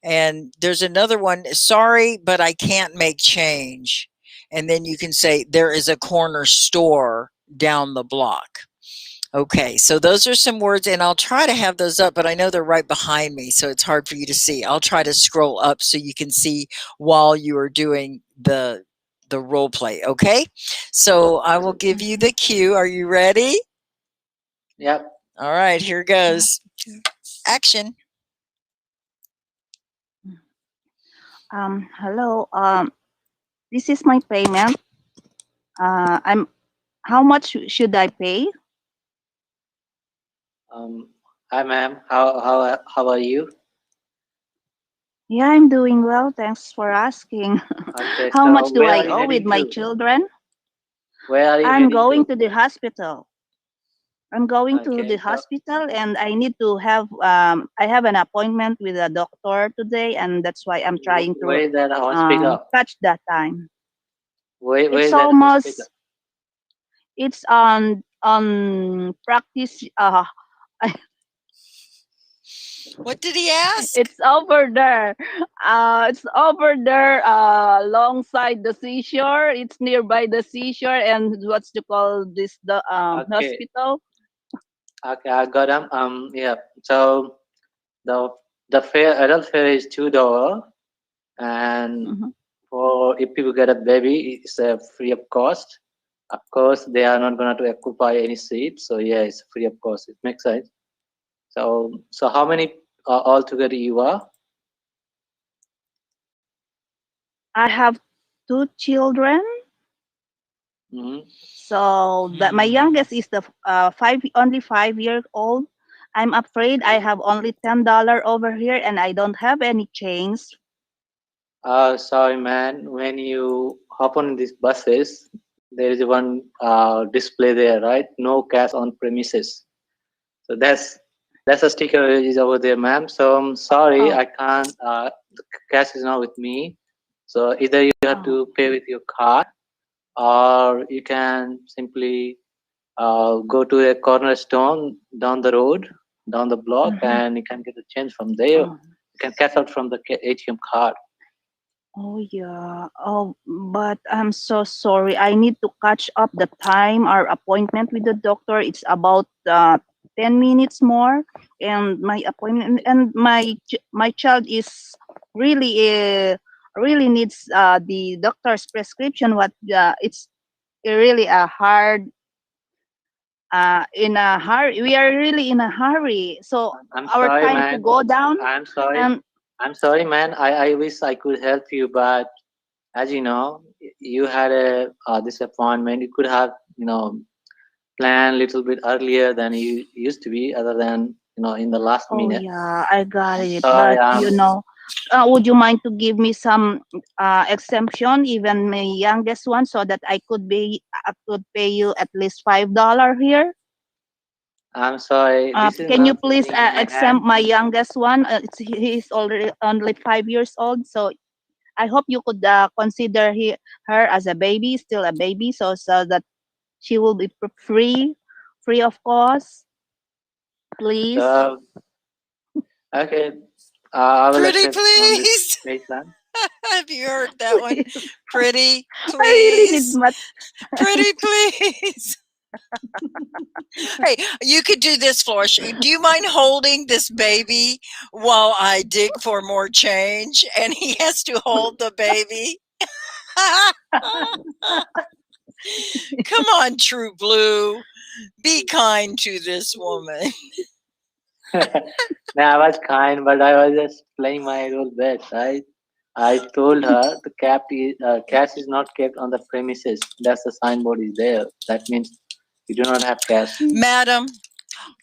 And there's another one, sorry, but I can't make change. And then you can say, there is a corner store down the block. Okay, so those are some words, and I'll try to have those up, but I know they're right behind me, so it's hard for you to see. I'll try to scroll up so you can see while you are doing the role play. Okay, so I will give you the cue. Are you ready? Yep. All right, here Yeah. goes. Action. Hello. This is my payment. I'm. How much should I pay? Um, Hi, ma'am. How are you? Yeah, I'm doing well. Thanks for asking. Okay, How so much do where I are you owe with heading my to? children? Where are you I'm heading going to? to the hospital. I'm going to the Okay, so hospital and I need to have I have an appointment with a doctor today, and that's why I'm trying to where is that hospital? catch that time. Where It's is that hospital? almost it's on practice What did he ask? it's over there. It's over there alongside the seashore. It's nearby the seashore, and what's to call this the Okay, hospital? okay, I got them. Yeah. So the the fare adult fare is $2, and Mhm. for if people get a baby, it's free of cost. Of course, they are not gonna to occupy any seat, so yeah, it's free of cost. It makes sense. So how many altogether you are? I have two children. Mm-hmm. So that my Hmm. youngest is the only 5 year old. I'm afraid I have only $10 over here, and I don't have any change. Sorry, man. When you hop on these buses, there is one display there, right? No cash on premises. So that's a sticker is over there, ma'am. So I'm sorry, Oh, I can't. The cash is not with me. So either you have oh. to pay with your card, or you can simply go to a corner store down the road, down the block, Hmm. and you can get the change from there. Oh. You can cash out from the ATM card. Oh yeah. Oh, but I'm so sorry. I need to catch up the time. Our appointment with the doctor. It's about 10 minutes more, and my appointment and my child is really really needs the doctor's prescription. What it's really a hard in a hurry. We are really in a hurry. So I'm our sorry, time to man. go down I'm sorry. and I'm sorry, man. I wish I could help you, but as you know, you had a disappointment. You could have, planned a little bit earlier than you used to be, other than in the last oh minute. yeah, I got it. Sorry, But would you mind to give me some exemption, even my youngest one, so that I could pay you at least $5 here? I'm sorry. This is Can you not please sitting in my exempt hand. my youngest one? He's already only 5 years old, so I hope you could consider her as a baby, still a baby, so that she will be free of cost, please. So okay, I will Pretty accept on this please. pay plan. Have you heard that one? Please. Pretty I really need please. much. Pretty please. Hey, you could do this, Flores. Do you mind holding this baby while I dig for more change? And he has to hold the baby. Come on, True Blue. Be kind to this woman. Now, I was kind, but I was just playing my role best, right? I told her the cash is not kept on the premises. That's the signboard is there. That means you do not have cash. Madam,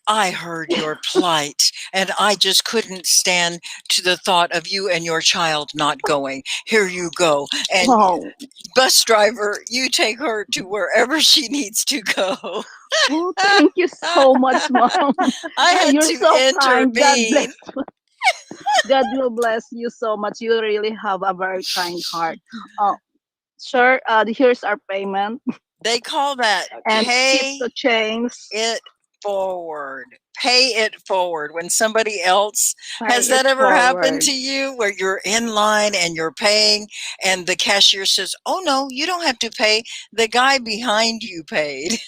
I heard your plight, and I just couldn't stand to the thought of you and your child not going. Here you go. And Oh, bus driver, you take her to wherever she needs to go. oh, thank you so much, Mom. I had You're to so kind. God bless. intervene. God will bless you so much. You really have a very kind heart. Oh, sure. Here's our payment They call that and Okay. keep pay the change. it forward. Pay it forward. When somebody else, Pay has it that ever happened forward. to you where you're in line and you're paying and the cashier says, "Oh no, you don't have to pay. The guy behind you paid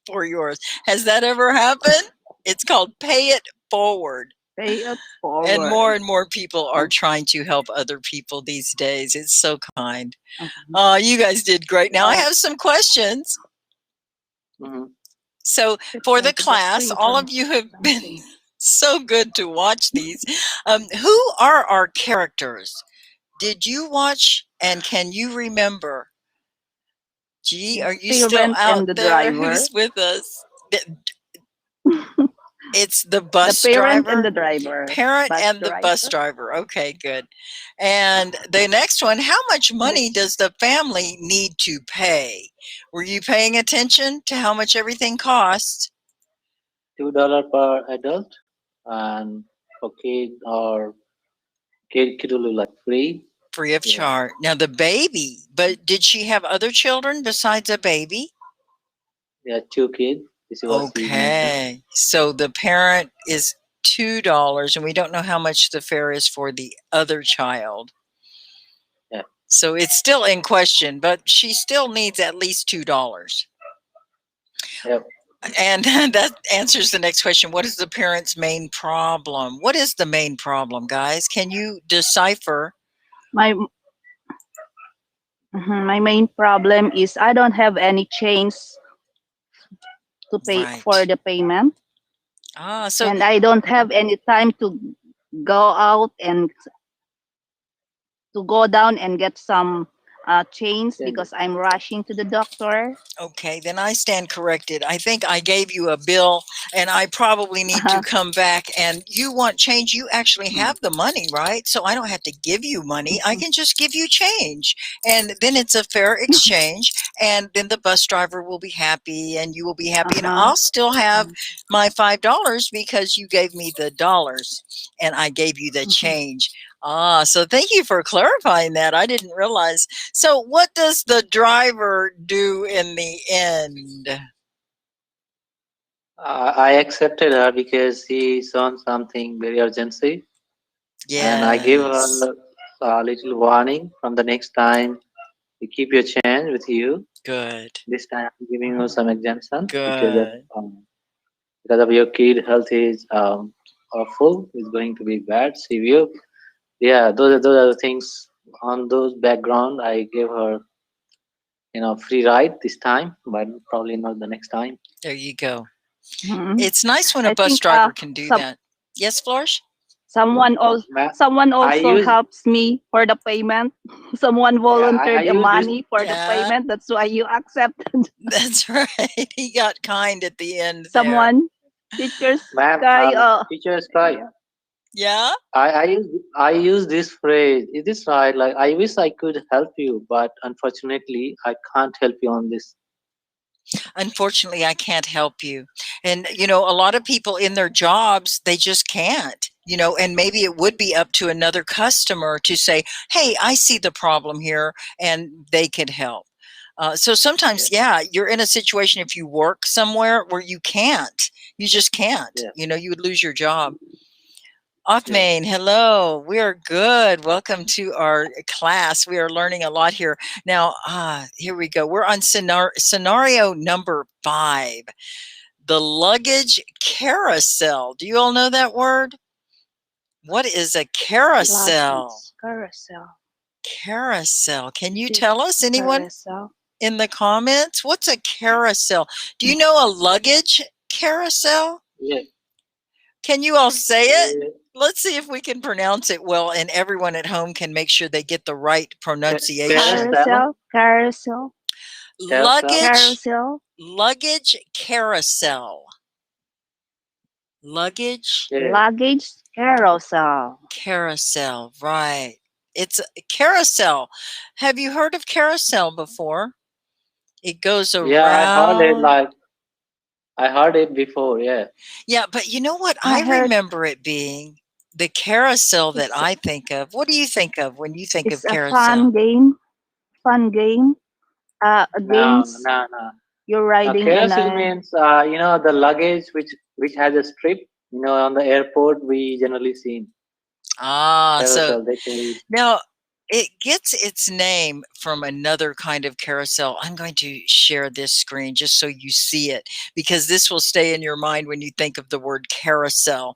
for yours." Has that ever happened? It's called pay it forward. Pay it And forward. more people are Oh, trying to help other people these days. It's so kind. okay. You guys did great. Now I Oh, have some questions. Mhm. So it's for the going to get class, free all from of you have been something. so good to watch these. Who are our characters? Did you watch and can you remember? Gee, The are you still parent and out the there? driver. Who's with us? It's the The bus parent and the driver, driver. parent Bus and the bus driver. driver. Okay, good. And the next one, how much money does the family need to pay? Were you paying attention to how much everything costs? $2 per adult, and for kid or kid will be like free. Free of Yeah, charge. Now the baby, but did she have other children besides a baby? yeah, 2 kids. This is what she mentioned. Okay. So the parent is $2 and we don't know how much the fare is for the other child. Yeah, So it's still in question, but she still needs at least $2. yeah. And that answers the next question. What is the parent's main problem? What is the main problem, guys? Can you decipher? My my main problem is I don't have any change to pay for Right. the payment, So and I don't have any time to go out and to go down and get some change Changes. because I'm rushing to the doctor. okay, then I stand corrected. I think I gave you a bill and I probably need to come back and you want change. You actually have the money, right? So I don't have to give you money. I can just give you change. And then it's a fair exchange. And then the bus driver will be happy and you will be happy. And I'll still have my $5 because you gave me the dollars and I gave you the change. So thank you for clarifying that. I didn't realize. So what does the driver do in the end? I accepted her because she saw something very urgency, and I gave her Yes. a little warning from the next time. You keep your change with you. Good. This time, I'm giving you some exemption Good. because of your kid health is awful. It's going to be bad, severe. Yeah, those are the things on those background. I gave her free ride this time, but probably not the next time. There you go. Mhm. It's nice when a I bus think driver can do some that. Yes, Flourish? someone I also use helps me for the payment. Someone yeah I volunteered the use this money for the Yeah, payment. That's why you accepted. that's right. He got kind at the end there. Someone, teachers, ma'am. guy. Teacher Sky. Yeah. Yeah? I use this phrase. Is this right? Like I wish I could help you, but unfortunately I can't help you on this. Unfortunately, I can't help you. And, a lot of people in their jobs, they just can't, and maybe it would be up to another customer to say, hey, I see the problem here, and they could help. So Yeah, sometimes, yeah, you're in a situation if you work somewhere where you just can't, yeah, you would lose your job. yeah. Othmane, hello. We are good. Welcome to our class. We are learning a lot here. Now, here we go. We're on scenario number 5, the luggage carousel. Do you all know that word? What is a carousel? Luggage carousel. Carousel. Can you This tell us, anyone carousel. in the comments? What's a carousel? Do you know a luggage carousel? Yeah. Can you all say it? Yeah. Let's see if we can pronounce it well, and everyone at home can make sure they get the right pronunciation. Carousel, Carousel. carousel. Luggage, Carousel. luggage carousel. Luggage Yeah, Luggage carousel. carousel, right. It's a carousel. Have you heard of carousel before? It goes yeah. around. I heard it before. Yeah, Yeah, but you know what? I I heard remember it being the carousel that it's I think of. What do you think of when you think it's of a carousel? fun game. Fun game. no, Games. no, no. You're riding in Carousel a. means the luggage which has a strip. On the airport we generally see So carousel. They call it. now it gets its name from another kind of carousel. I'm going to share this screen just so you see it because this will stay in your mind when you think of the word carousel.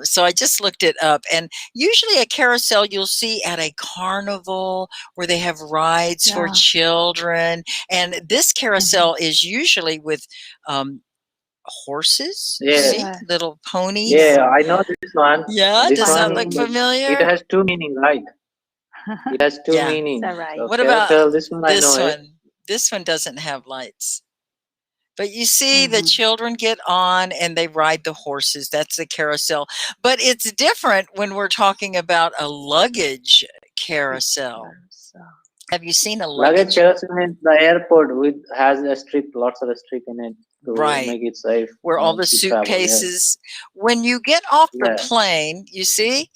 So I just looked it up, and usually a carousel you'll see at a carnival where they have rides for Yeah. children. And this Mhm. carousel is usually with horses, you Yeah, see, Yeah. little ponies. yeah. Yeah. I know this one. Yeah, This does Fun that one, look game. but it familiar? has two meaning, right? It has two Yeah. It's meanings. alright. So What about carousel. This one I know this it. one? This one doesn't have lights. But you see, the Mhm. children get on and they ride the horses. That's the carousel. But it's different when we're talking about a luggage Luggage carousel. carousel. Have you seen a Luggage luggage? carousel in the airport with has a strip, lots of strip in it to Right. make it safe Where all the to travel. Yeah. suitcases, when you get off the Yeah. plane, you see,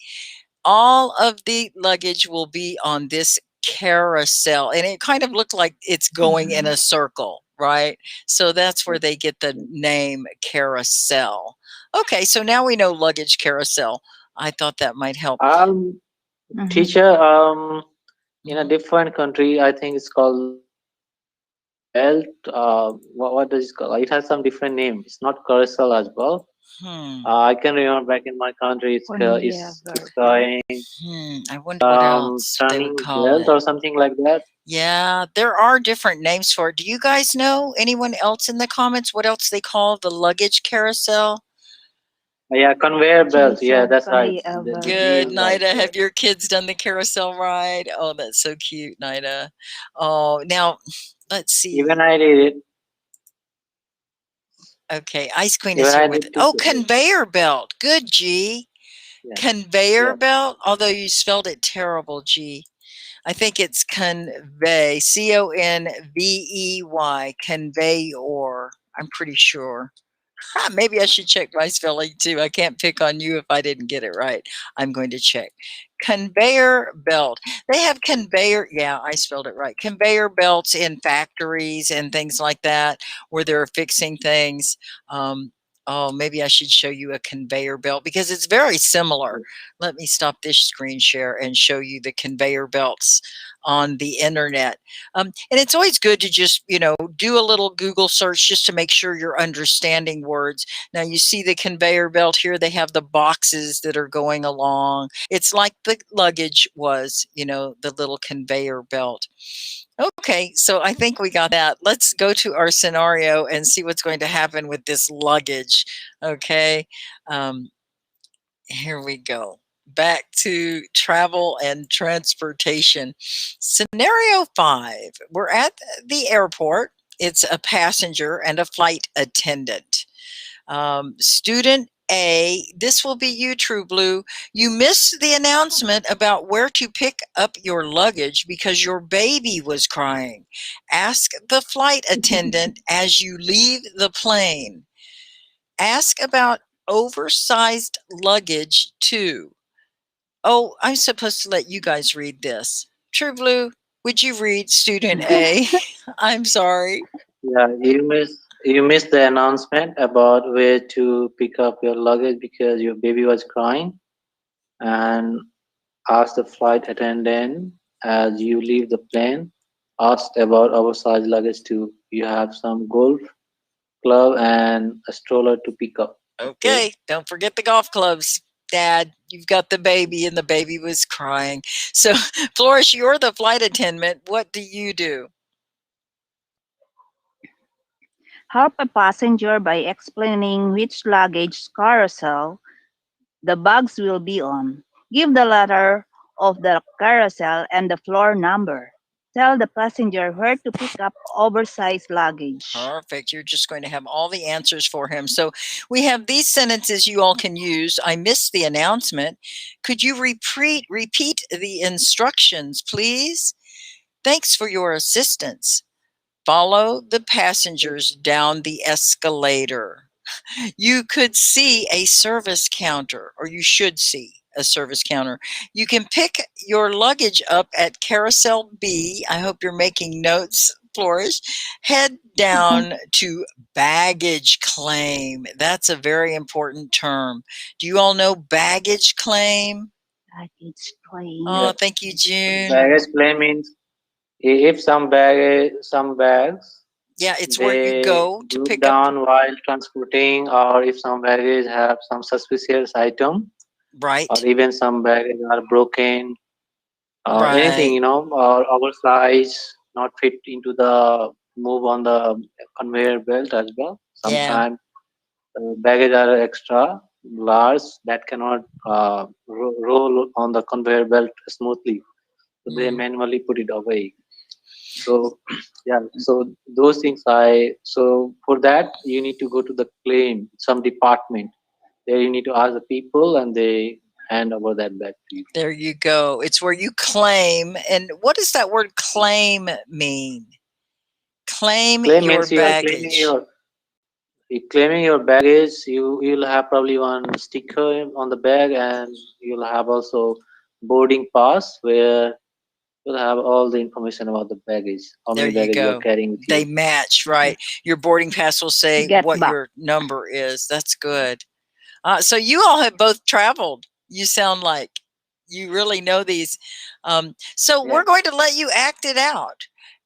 all of the luggage will be on this carousel, and it kind of looked like it's going in Mhm. a circle, right? So that's where they get the name carousel. Okay, so now we know luggage carousel. I thought that might help. Mhm. Teacher, in a Mhm. different country, I think it's called conveyor belt. What does it call? It has some different name. It's not carousel as well. Hmm. I can remember back in my country, Conveyor it's belt. going I wonder what else they would turning call belt it. or something like that. Yeah, there are different names for it. Do you guys know, anyone else in the comments, what else they call the luggage carousel? Yeah, conveyor She belt. Yeah, said that's right. conveyor The belt. G Good, is right Nida. there. Have your kids done the carousel ride? Oh, that's so cute, Nida. Oh, now let's Even see. I did it. Okay, Ice Queen is Even here I with did it. too. Oh, conveyor belt. Good, G. Yeah. Conveyor Yeah. belt, although you spelled it terrible, G. I think it's convey, Convey, conveyor. I'm pretty sure. Maybe I should check my spelling too. I can't pick on you if I didn't get it right. I'm going to check. Conveyor belt. They have conveyor. Yeah, I spelled it right. Conveyor belts in factories and things like that where they're fixing things. Oh, maybe I should show you a conveyor belt because it's very similar. Let me stop this screen share and show you the conveyor belts on the internet. And it's always good to just, do a little Google search just to make sure you're understanding words. Now, you see the conveyor belt here, they have the boxes that are going along. It's like the luggage was, the little conveyor belt. Okay, so I think we got that. Let's go to our scenario and see what's going to happen with this luggage. Okay. Um, Here we go. Back to travel and transportation. Scenario 5. We're at the airport. It's a passenger and a flight attendant. Student A, this will be you, True Blue. You missed the announcement about where to pick up your luggage because your baby was crying. Ask the flight attendant as you leave the plane. Ask about oversized luggage too. Oh, I'm supposed to let you guys read this. True Blue, would you read student A? I'm sorry. Yeah. You missed the announcement about where to pick up your luggage because your baby was crying, and ask the flight attendant as you leave the plane. Ask about oversized luggage too. You have some golf club and a stroller to pick up. Okay. Okay, don't forget the golf clubs. Dad, you've got the baby, and the baby was crying. So, Flourish, you're the flight attendant. What do you do? Help a passenger by explaining which luggage carousel the bags will be on. Give the letter of the carousel and the floor number. Tell the passenger where to pick up oversized luggage. Perfect. You're just going to have all the answers for him. So we have these sentences you all can use. I missed the announcement. Could you repeat the instructions, please? Thanks for your assistance. Follow the passengers down the escalator. You could see a service counter, or you should see a service counter. You can pick your luggage up at Carousel B. I hope you're making notes, Flourish. Head down to baggage claim. That's a very important term. Do you all know baggage claim? Luggage claim. Oh, Yeah. thank you, June. Baggage claim means if some bags Yeah, it's where you they go to broke pick up. down while transporting, or if some baggage have some suspicious item, or Right, even some baggage are broken, or anything, right. or oversized, not fit into the move on the conveyor belt as well. Yeah. Sometimes baggage are extra large that cannot roll on the conveyor belt smoothly, so they Mm. manually put it away. So yeah, so those things so for that you need to go to the claim some department. There you need to ask the people, and they hand over that bag to you. There you go. It's where you claim. And what does that word claim mean? Claim Claim your means you are baggage. claiming your baggage. You'll have probably one sticker on the bag, and you'll have also boarding pass where you'll have all the information about the baggage, how There many you baggage you are go. carrying with They you. match, right? Your boarding pass will say Get what back. your number is. That's good. So you all have both traveled. You sound like you really know these. So Yeah. we're going to let you act it out.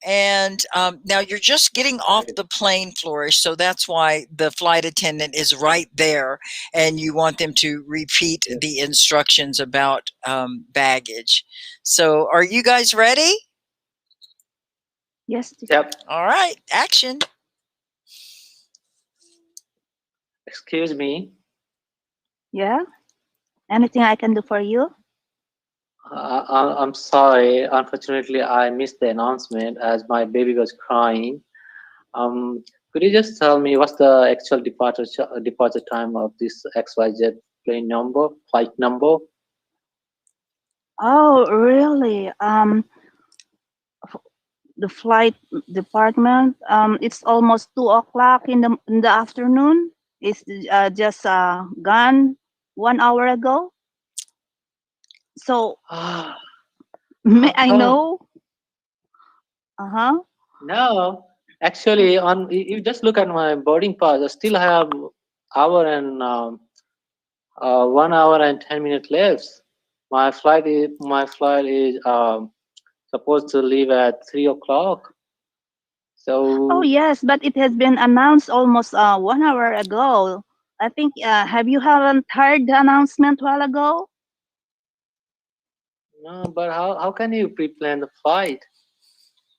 And now you're just getting off the plane, Flourish. So that's why the flight attendant is right there, and you want them to repeat Yes. the instructions about baggage. So are you guys ready? Yes, teacher. Yep. All right, action. Excuse me. Yeah. Anything I can do for you? I'm sorry. Unfortunately, I missed the announcement as my baby was crying. Um, could you just tell me what's the actual departure time of this XYZ flight number? Oh, really? The flight department. It's almost 2 o'clock in the afternoon. It's just gone 1 hour ago. So Ah, may how I come? know? Uh-huh. No, actually, on you just look at my boarding pass. I still have hour and 1 hour and 10 minutes left. My flight is supposed to leave at 3 o'clock. Oh So yes, but it has been announced almost 1 hour ago. I think have you haven't heard the announcement while ago? no, but how can you pre-plan the flight?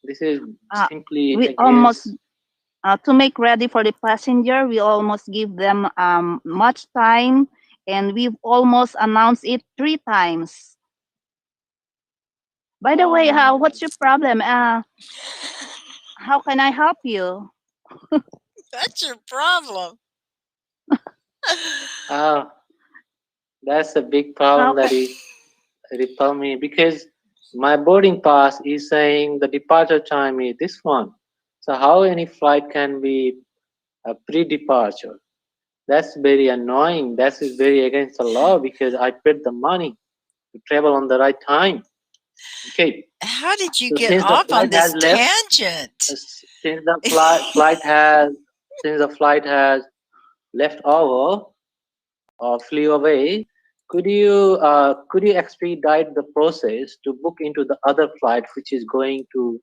This is Uh, simply we almost against. to make ready for the passenger, we almost give them much time, and we've almost announced it 3 times. By the way, what's your problem? How can I help you? That's your problem. Ah, that's a big How problem that can you tell me because my boarding pass is saying the departure time is this one. So how any flight can be a pre-departure? That's very annoying. That is very against the law because I paid the money to travel on the right time. Okay. How did you So get since the off on flight has this left, tangent? since the flight has left over or flew away, could you expedite the process to book into the other flight which is going to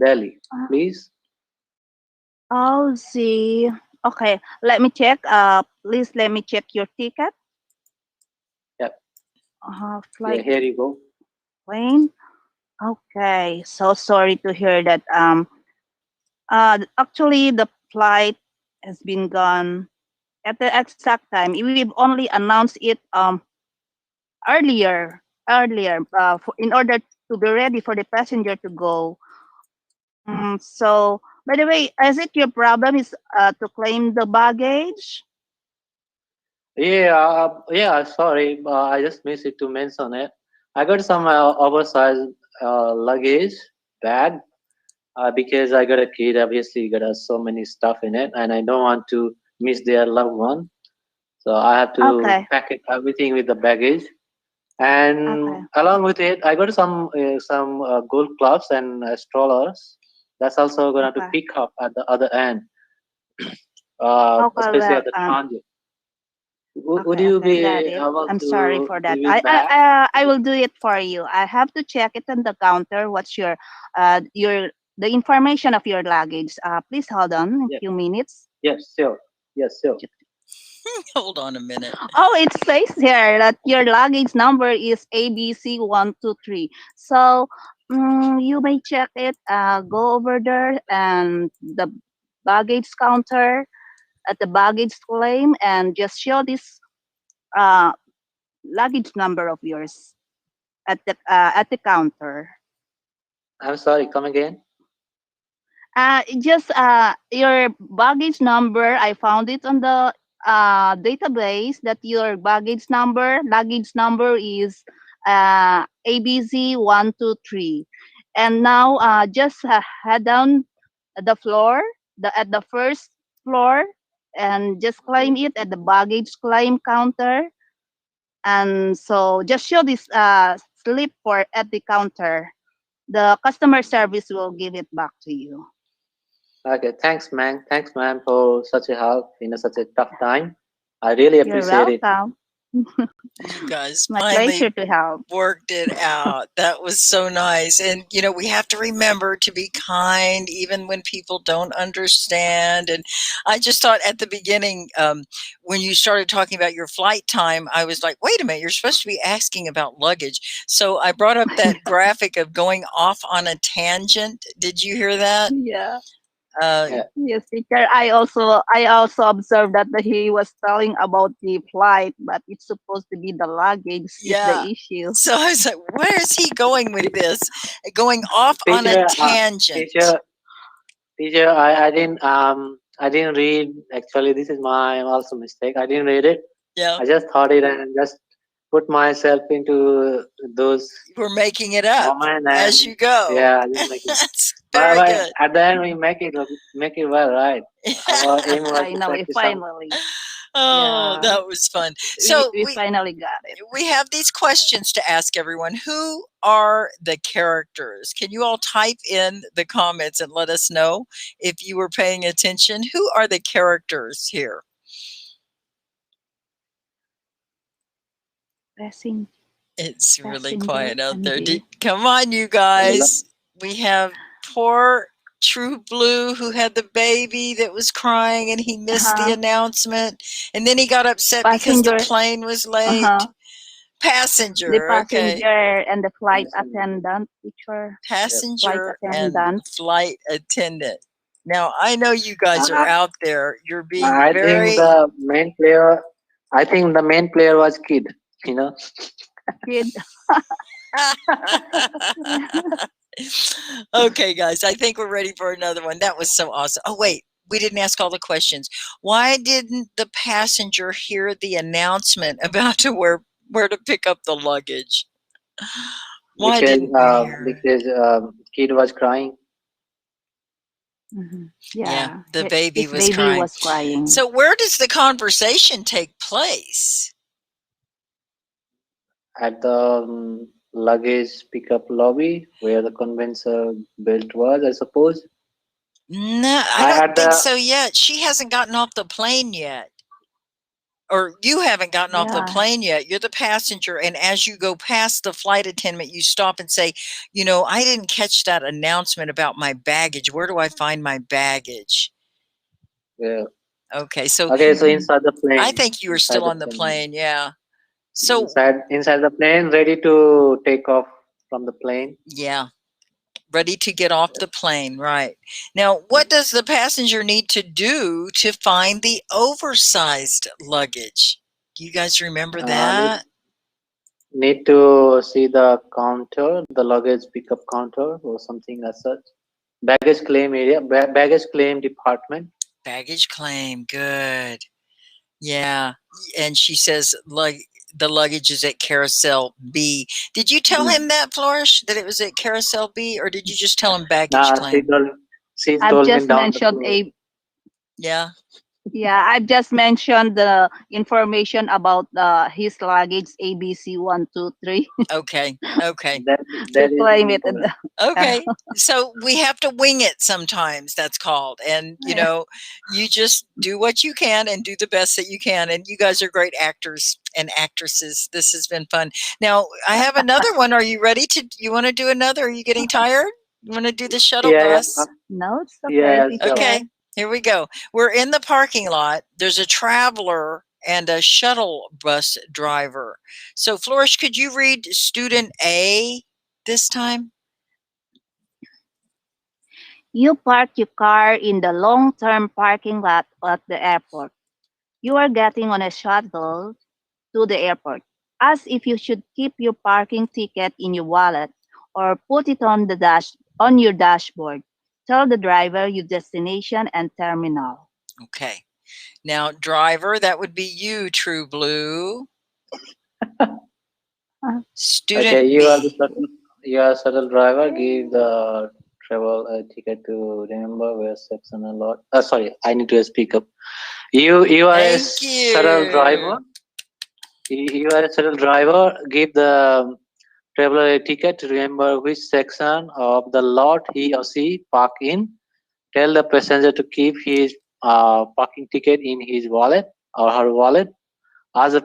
Delhi, please? Oh, see. Okay, let me check. Please let me check your ticket. Yep. Yeah, Flight here you go. plane. Okay, so sorry to hear that. Actually, the flight has been gone at the exact time. We've only announced it earlier in order to be ready for the passenger to go. So, by the way, is it your problem is to claim the baggage? Yeah, yeah. Sorry, I just missed it to mention it. I got some oversized luggage bag because I got a kid. Obviously, got so many stuff in it, and I don't want to miss their loved one. So I have to Okay, pack it everything with the baggage, and okay, along with it, I got some gold gloves and strollers. That's also gonna to okay, pick up at the other end, okay. especially Well, at the transit. Would okay, you okay, be got it. able I'm sorry to for that. give it back? I will do it for you. I have to check it on the counter. What's your the information of your luggage? Please hold on a Yes, few minutes. yes, sure. Yes, sure. Hold on a minute. Oh, it says here that your luggage number is ABC123. So you may check it. Go over there and the baggage counter at the baggage claim and just show this uh, luggage number of yours at the counter. I'm sorry. Come again. Just your baggage number. I found it on the database that your luggage number is ABC123. And now just head down the floor, at the first floor, and just claim it at the baggage claim counter. And so just show this slip for at the counter. The customer service will give it back to you. Okay, thanks, man. Thanks, man, for such a help in such a tough time. I really You're appreciate it. welcome. You guys My finally pleasure to help. worked it out. That was so nice. And, we have to remember to be kind even when people don't understand. And I just thought at the beginning, when you started talking about your flight time, I was like, wait a minute, you're supposed to be asking about luggage. So I brought up that graphic of going off on a tangent. Did you hear that? Yeah. Yeah. Yes, teacher. I also observed that he was telling about the flight, but it's supposed to be the luggage is the Yeah. issue. So I was like, where is he going with this? Going off on a Teacher, tangent. teacher, I didn't read. Actually, this is my also mistake. I didn't read it. Yeah. I just thought it and just put myself into those We're making it up moment as and you go. yeah, just make it. That's very But good. at the end, we make it well, right? Our aim was to Finally, practice some. finally. Oh, Yeah. that was fun. We, So we finally got it. we have these questions to ask everyone. Who are the characters? Can you all type in the comments and let us know if you were paying attention? Who are the characters here? Passing, It's really passenger quiet out and there. the Come on, you guys. We have poor True Blue who had the baby that was crying and he missed the announcement. And then he got upset because the passenger. plane was late. The Passenger, okay. passenger and the flight Passenger. attendant, teacher. Flight Passenger and attendant. flight attendant. Now, I know you guys are Uh, out there. You're being I think very the main player. I think the main player was Kid. You know. Kid. Okay, guys, I think we're ready for another one. That was so awesome. Oh, wait, we didn't ask all the questions. Why didn't the passenger hear the announcement about where to pick up the luggage? Why because didn't we hear it? Kid was crying. Mhm. Yeah, Yeah. the baby His was baby crying. was crying. So where does the conversation take place? At the luggage pickup lobby where the conveyor belt was, I suppose. No, I I don't had think the so yet. She hasn't gotten off the plane yet. Or you haven't gotten off the Yeah. plane yet. You're the passenger. And as you go past the flight attendant, you stop and say, I didn't catch that announcement about my baggage. Where do I find my baggage? yeah. Okay. So Okay, so inside the I plane, think you were inside still the on the plane, plane. Yeah. So, inside the plane, ready to take off from the plane. yeah. Ready to get off the plane. Right. Now, what does the passenger need to do to find the oversized luggage? Do you guys remember Uh, need that? need to see the counter, the luggage pickup counter or something as such. Baggage claim area, baggage claim department. Baggage claim. Good. Yeah. And she says, the luggage is at Carousel B. Did you tell him that, Flourish, that it was at Carousel B, or did you just tell him baggage Nah, claim? she I've told me just down the mentioned floor. Yeah. I've just mentioned the information about his luggage ABC123 Okay. Okay. That to that is claim it. important. Okay. So we have to wing it sometimes, that's called. And, you just do what you can and do the best that you can. And you guys are great actors and actresses. This has been fun. Now, I have another one. Are you ready you want to do another? Are you getting tired? You want to do the shuttle Yeah, bus? No, it's okay, yeah, teacher. Okay, here we go. We're in the parking lot. There's a traveler and a shuttle bus driver. So, Flourish, could you read student A this time? You park your car in the long-term parking lot at the airport. You are getting on a shuttle to the airport. As if you should keep your parking ticket in your wallet or put it on your dashboard. Tell the driver your destination and terminal. Okay. Now, driver, that would be you, True Blue. Student Okay, you are the B. shuttle driver. Give the travel a ticket to remember where section a lot. Sorry, I need to speak up. You are a Thank shuttle driver. you. You are a shuttle driver. Give the traveler a ticket to remember which section of the lot he or she park in. Tell the passenger to keep his parking ticket in his wallet or her wallet. Ask the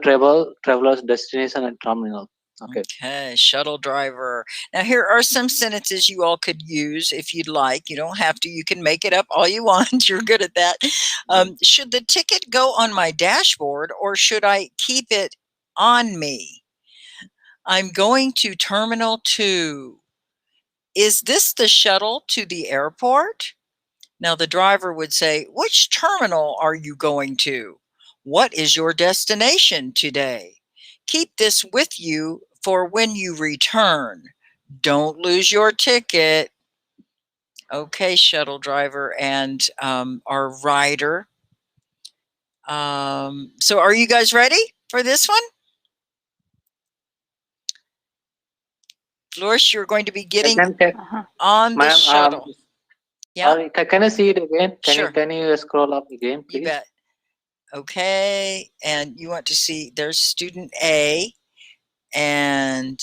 traveler's destination and terminal. Okay. Okay, shuttle driver. Now, here are some sentences you all could use if you'd like. You don't have to. You can make it up all you want. You're good at that. Should the ticket go on my dashboard or should I keep it on me? I'm going to Terminal 2. Is this the shuttle to the airport? Now, the driver would say, which terminal are you going to? What is your destination today? Keep this with you for when you return. Don't lose your ticket. Okay, shuttle driver and our rider. So are you guys ready for this one? Flourish, you're going to be getting on the Ma'am, shuttle. Yeah, can I see it again? sure. Can you scroll up again, You please? bet. Okay, and you want to see, there's student A, and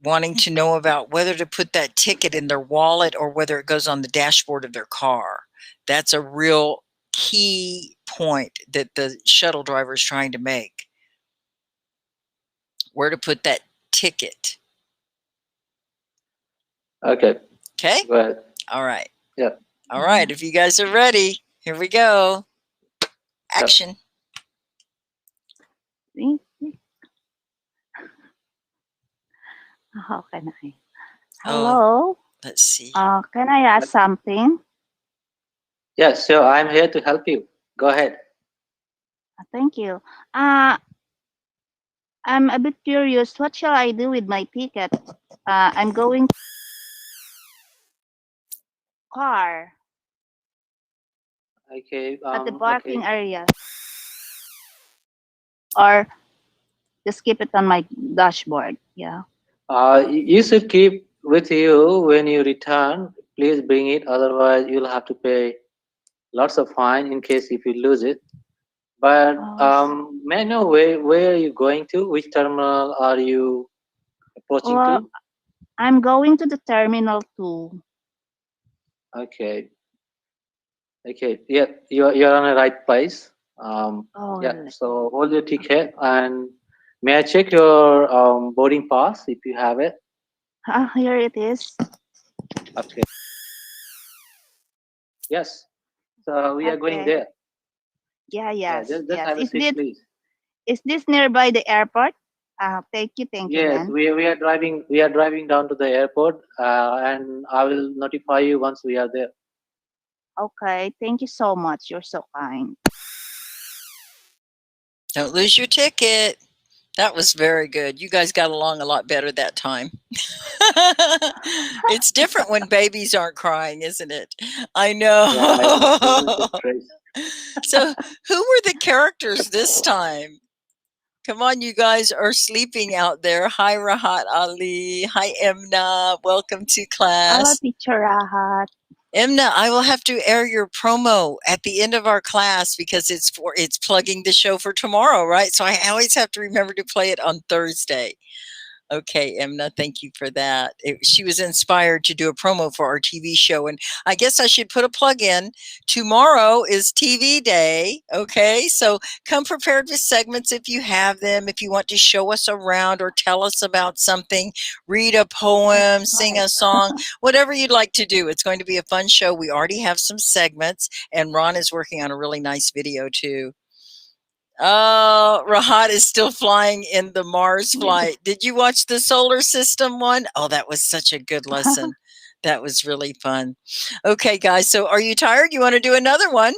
wanting to know about whether to put that ticket in their wallet or whether it goes on the dashboard of their car. That's a real key point that the shuttle driver is trying to make. Where to put that ticket. Okay. Okay? Go ahead. All right. Yeah. All right. If you guys are ready, here we go. Action. How can I? Oh, Hello? let's see. Can I ask something? Yes, so I'm here to help you. Go ahead. Thank you. I'm a bit curious. What shall I do with my ticket? I'm going to car Okay. at the parking area. Or just keep it on my dashboard. Yeah. You should keep with you when you return. Please bring it. Otherwise, you'll have to pay lots of fine in case if you lose it. But may I know where are you going to? Which terminal are you approaching Well, to? I'm going to the terminal 2. Okay. Okay. Yeah, you're on the right place. Yeah. Really? So hold your ticket and may I check your boarding pass if you have it? Here it is. Okay. Yes. So we are going there. Yeah, Yeah. yes, Just have a seat, please. Is this nearby the airport? Thank you, Yes, man. we are driving. We are driving down to the airport, and I will notify you once we are there. Okay, thank you so much. You're so kind. Don't lose your ticket. That was very good. You guys got along a lot better that time. It's different when babies aren't crying, isn't it? I know. So, who were the characters this time? Come on, you guys are sleeping out there. Hi, Rahat Ali. Hi, Emna. Welcome to class. Hello, Teacher Rahat. Emna, I will have to air your promo at the end of our class because it's plugging the show for tomorrow, right? So I always have to remember to play it on Thursday. Okay, Emna, thank you for that. She was inspired to do a promo for our TV show, and I guess I should put a plug in. Tomorrow is TV day, okay? So come prepared with segments if you have them, if you want to show us around or tell us about something, read a poem, sing a song, whatever you'd like to do. It's going to be a fun show. We already have some segments, and Ron is working on a really nice video too. Oh, Rahat is still flying in the Mars flight. Did you watch the solar system one? Oh, that was such a good lesson. That was really fun. Okay, guys. So are you tired? You want to do another one?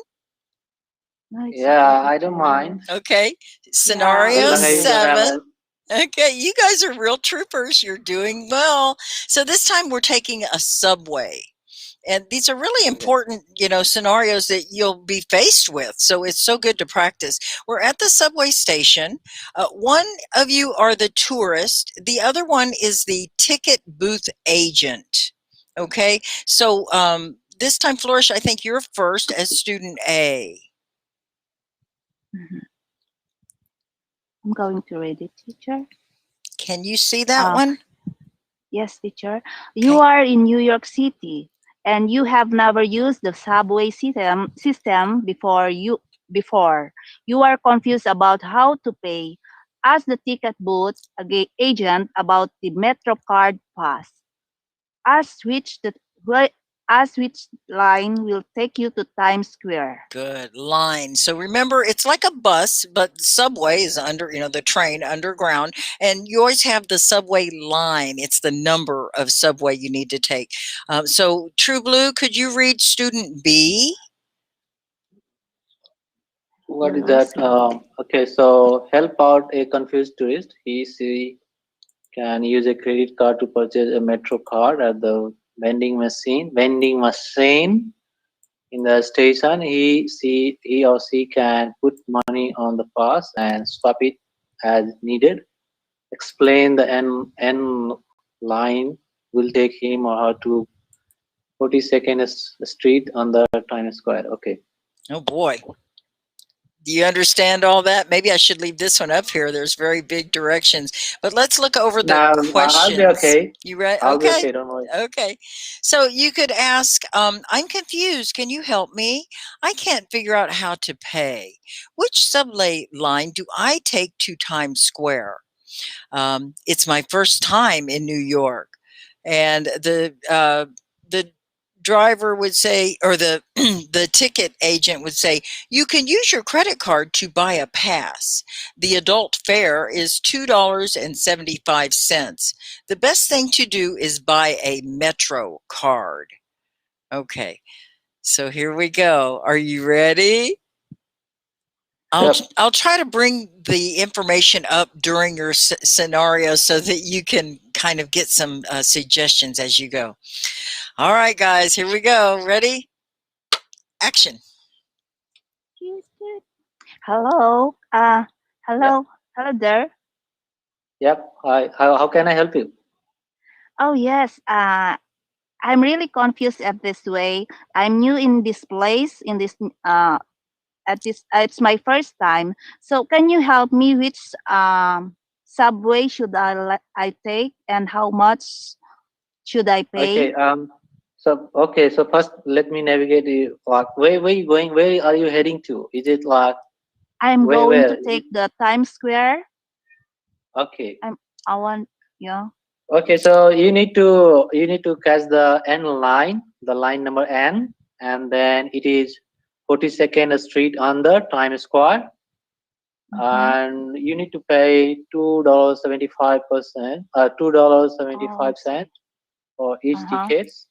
Yeah, I don't mind. Okay. Scenario 7. Have Okay, you guys are real troopers. You're doing well. So this time we're taking a subway. And these are really important, scenarios that you'll be faced with. So it's so good to practice. We're at the subway station. One of you are the tourist. The other one is the ticket booth agent. Okay. So this time, Flourish, I think you're first as student A. I'm going to read it, teacher. Can you see that one? Yes, teacher. You are in New York City and you have never used the subway system before. You are confused about how to pay. Ask the ticket booth agent about the Metro card pass. Ask which line will take you to Times Square. Good line. So remember, it's like a bus, but subway is under, the train underground, and you always have the subway line. It's the number of subway you need to take. So True Blue, could you read student B? What is that? Okay, so help out a confused tourist. She can use a credit card to purchase a metro card at the vending machine. In the station. He or she can put money on the pass and swap it as needed. Explain the N line will take him or her to 42nd Street on the Times Square. Okay. Oh boy. Do you understand all that? Maybe I should leave this one up here. There's very big directions. But let's look over the questions. I'll be okay. You ready? I'll Okay. be okay, don't worry. Okay. So you could ask, I'm confused. Can you help me? I can't figure out how to pay. Which subway line do I take to Times Square? It's my first time in New York. And the driver would say, or the the ticket agent would say, you can use your credit card to buy a pass. The adult fare is $2.75. The best thing to do is buy a Metro card. Okay, so here we go. Are you ready? I'll try to bring the information up during your scenario so that you can kind of get some suggestions as you go. All right, guys, here we go. Ready? Action. Hello. Hello there. Yep. Hi. How can I help you? Oh yes. I'm really confused at this way. I'm new in this place. It's my first time. So can you help me? Which subway should I take, and how much should I pay? Okay. So first let me navigate you. Like, where you going? Where are you heading to? Is it like I'm going where? to take the Times Square. Okay. I want, yeah. Okay, so you need to catch the N line, the line number N, and then it is 42nd Street on the Times Square, and you need to pay $2.75 for each tickets.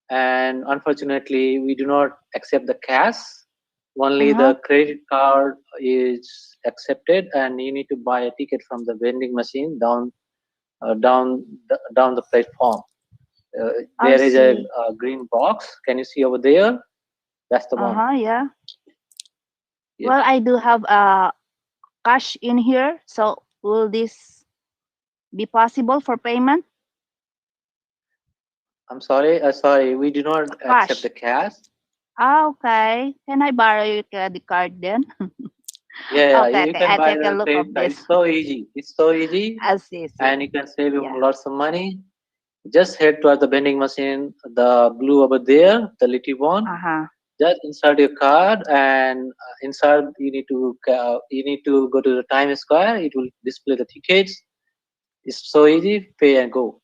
And unfortunately, we do not accept the cash. Only the credit card is accepted, and you need to buy a ticket from the vending machine down the platform. There is a green box. Can you see over there? That's the one. Yeah. Well, I do have cash in here. So will this be possible for payment? I'm sorry. Sorry, we do not accept the cash. Okay. Can I borrow your credit card then? Yeah, okay, you can I buy take a the look credit of card. this. It's so easy. It's so easy, I see. and you can save you lots of money. Just head towards the vending machine, the blue over there, the little one. Just insert your card, and inside you need to go to the Times Square. It will display the tickets. It's so easy. Pay and go.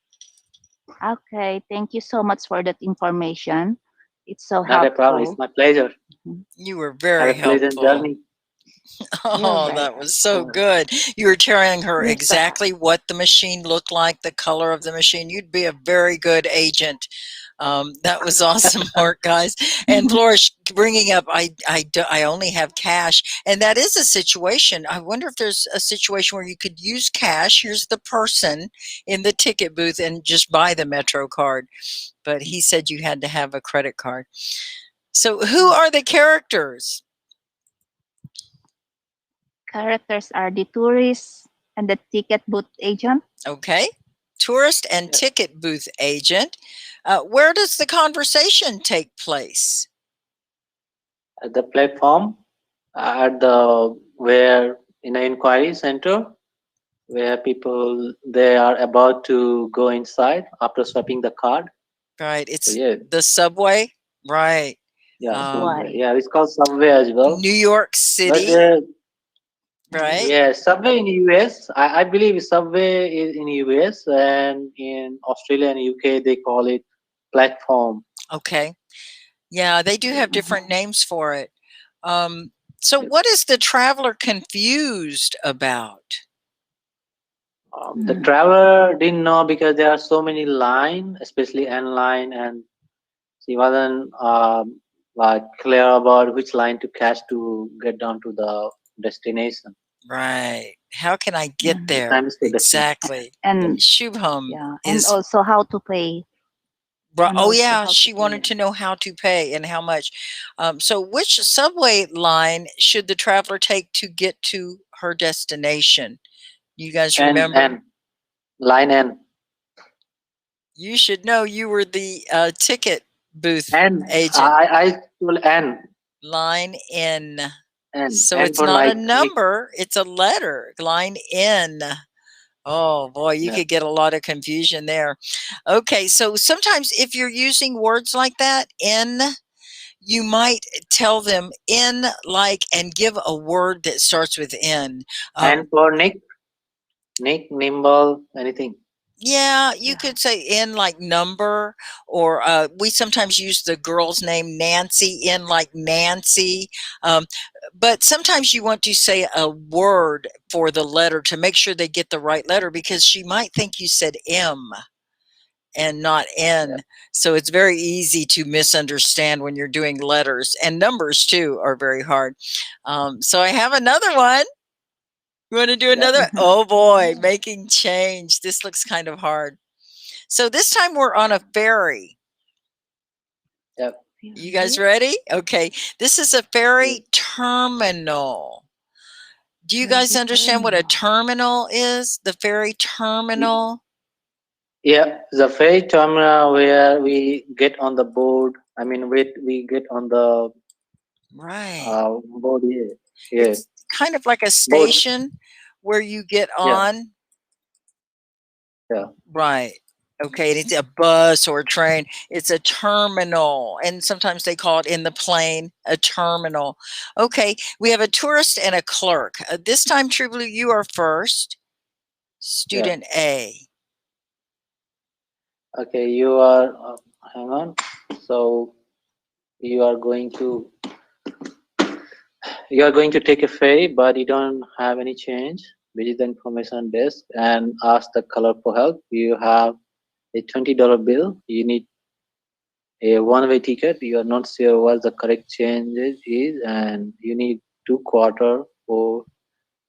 Okay, thank you so much for that information. It's so Not helpful. a problem. It's my pleasure. You were very Have a pleasant helpful. journey. You're Oh, right. that was so good. You were telling her You're so kind. exactly what the machine looked like, the color of the machine. You'd be a very good agent. That was awesome work, guys. And Flores bringing up, I only have cash. And that is a situation. I wonder if there's a situation where you could use cash. Here's the person in the ticket booth and just buy the Metro card. But he said you had to have a credit card. So who are the characters? Characters are the tourist and the ticket booth agent. Okay. Tourist and Yeah. ticket booth agent. Where does the conversation take place? At the platform, at the where in an inquiry center, where people they are about to go inside after swiping the card. Right. So It's yeah, the subway. Right. yeah, subway. Why? Yeah, it's called subway as well. New York But City. Right. yeah, subway in US, I believe subway is in US, and in Australia and UK they call it platform. Okay. Yeah, they do have Mhm. different names for it. So, Yes. what is the traveler confused about? The Mhm. traveler didn't know because there are so many line, especially N line, and she wasn't like clear about which line to catch to get down to the destination. Right. How can I get Mhm. The there? time is the destination. Exactly. Yep. And Shubham yeah, and is also how to pay. And Oh also yeah, how to she pay. wanted to know how to pay and how much. So, which subway line should the traveler take to get to her destination? You guys remember? And line You should know. You were the ticket booth and agent. I told Line N. So and it's for not a like Nick. number; it's a letter. Line N. Oh boy, you Yeah. could get a lot of confusion there. Okay, so sometimes if you're using words like that, N, you might tell them in like and give a word that starts with N. And for Nick, Nimble, anything. Yeah, you Yeah. could say in like number, or we sometimes use the girl's name Nancy in like Nancy. Um, but sometimes you want to say a word for the letter to make sure they get the right letter because she might think you said M and not Yeah. N. So it's very easy to misunderstand when you're doing letters, and numbers too are very hard. So I have another one. You want to do Yeah. another? Mhm. Oh boy, making change. This looks kind of hard. So this time we're on a ferry. Yeah. You guys Ferry. ready? Okay. This is a Yeah. ferry terminal. Do you guys Ferry understand what a terminal. terminal is? The ferry terminal? Yeah, the ferry terminal where we get on the board. I mean, we get on the Right. board here. Yeah, It's kind of like a boat. station where you get Yeah, on. yeah. Right. Okay. And it's a bus or a train. It's a terminal. And sometimes they call it in the plane a terminal. Okay. We have a tourist and a clerk. This time, True Blue, you are first. Yeah. Student A. Okay, you are. Hang on. So you are going to take a ferry, but you don't have any change. Visit the information desk and ask the clerk for help. You have a $20 bill. You need a one-way ticket. You are not sure what the correct change is, and you need for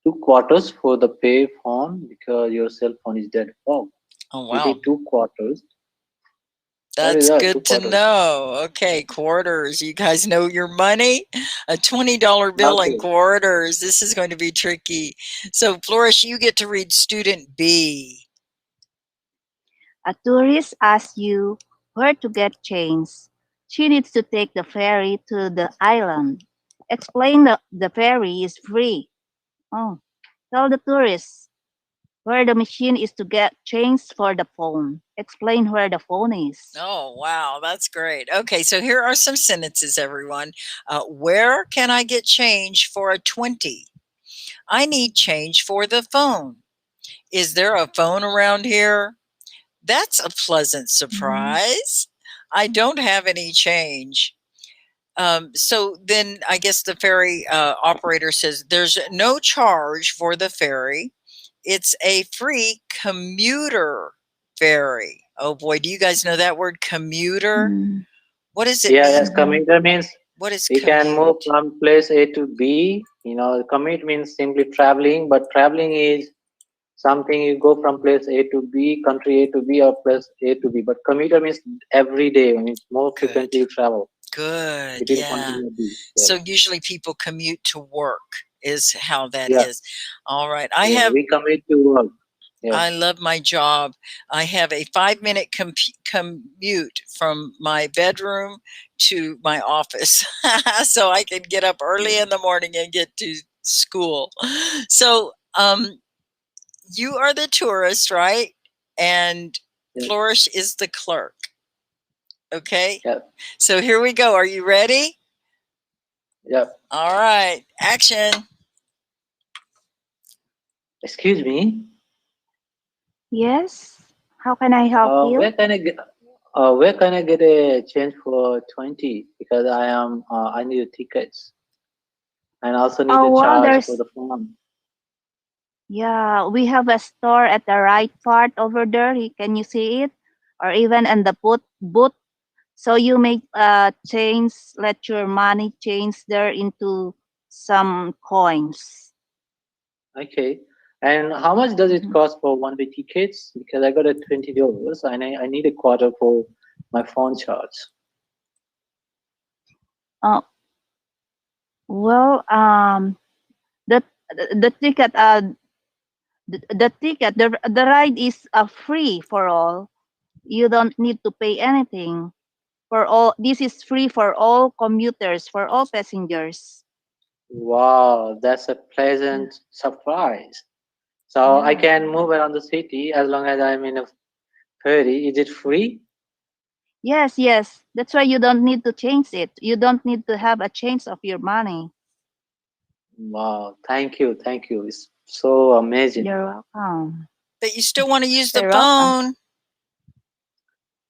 2 quarters for the pay phone because your cell phone is dead. Oh, Oh, you wow. need 2 quarters. What is That's that? Two good to quarters. know. Okay, quarters. You guys know your money? A $20 bill and Okay. quarters. This is going to be tricky. So, Flourish, you get to read student B. A tourist asks you where to get change. She needs to take the ferry to the island. Explain the ferry is free. Oh, tell the tourist where the machine is to get change for the phone. Explain where the phone is. Oh, wow. That's great. Okay, so here are some sentences, everyone. Where can I get change for a 20? I need change for the phone. Is there a phone around here? That's a pleasant Mhm. surprise. I don't have any change. So then I guess the ferry operator says there's no charge for the ferry. It's a free commuter ferry. Oh boy, do you guys know that word commuter? Mm. What does it Yeah, mean? yes, commuter means What is we can move commute? from place A to B. Commute means simply traveling, but traveling is something you go from place A to B, country A to B, or place A to B. But commuter means every day, means more Good. frequently you travel Good. between point A Yeah. and B. So Yes. usually people commute to work is how that Yeah, is. All right. yeah, we commute to work. Yes. I love my job. I have a 5-minute commute from my bedroom to my office. So I can get up early in the morning and get to school. So you are the tourist, right? And Yes. Flourish is the clerk. Okay. Yep. So here we go. Are you ready? Yep. All right. Action. Excuse me. Yes. How can I help Where you? can I get? Where can I get a change for 20? Because I need tickets and also need Oh a well, charge for there's the phone. yeah, we have a store at the right part over there. Can you see it? Or even in the booth. So you may change, let your money change there into some coins. Okay. And how much does it Mhm. cost for one-way tickets? Because I got a $20 and I need a quarter for my phone charge. Uh, well, the the ticket the ride is free for all. You don't need to pay anything for all. This is free for all commuters, for all passengers. Wow, that's a Yeah. pleasant surprise. So I Yeah. can move around the city as long as I'm in a ferry. Is it free? Yes, yes. That's why you don't need to change it. You don't need to have a change of your money. Wow, thank you, thank you. It's so amazing. You're welcome. But you still want to use the You're welcome. phone.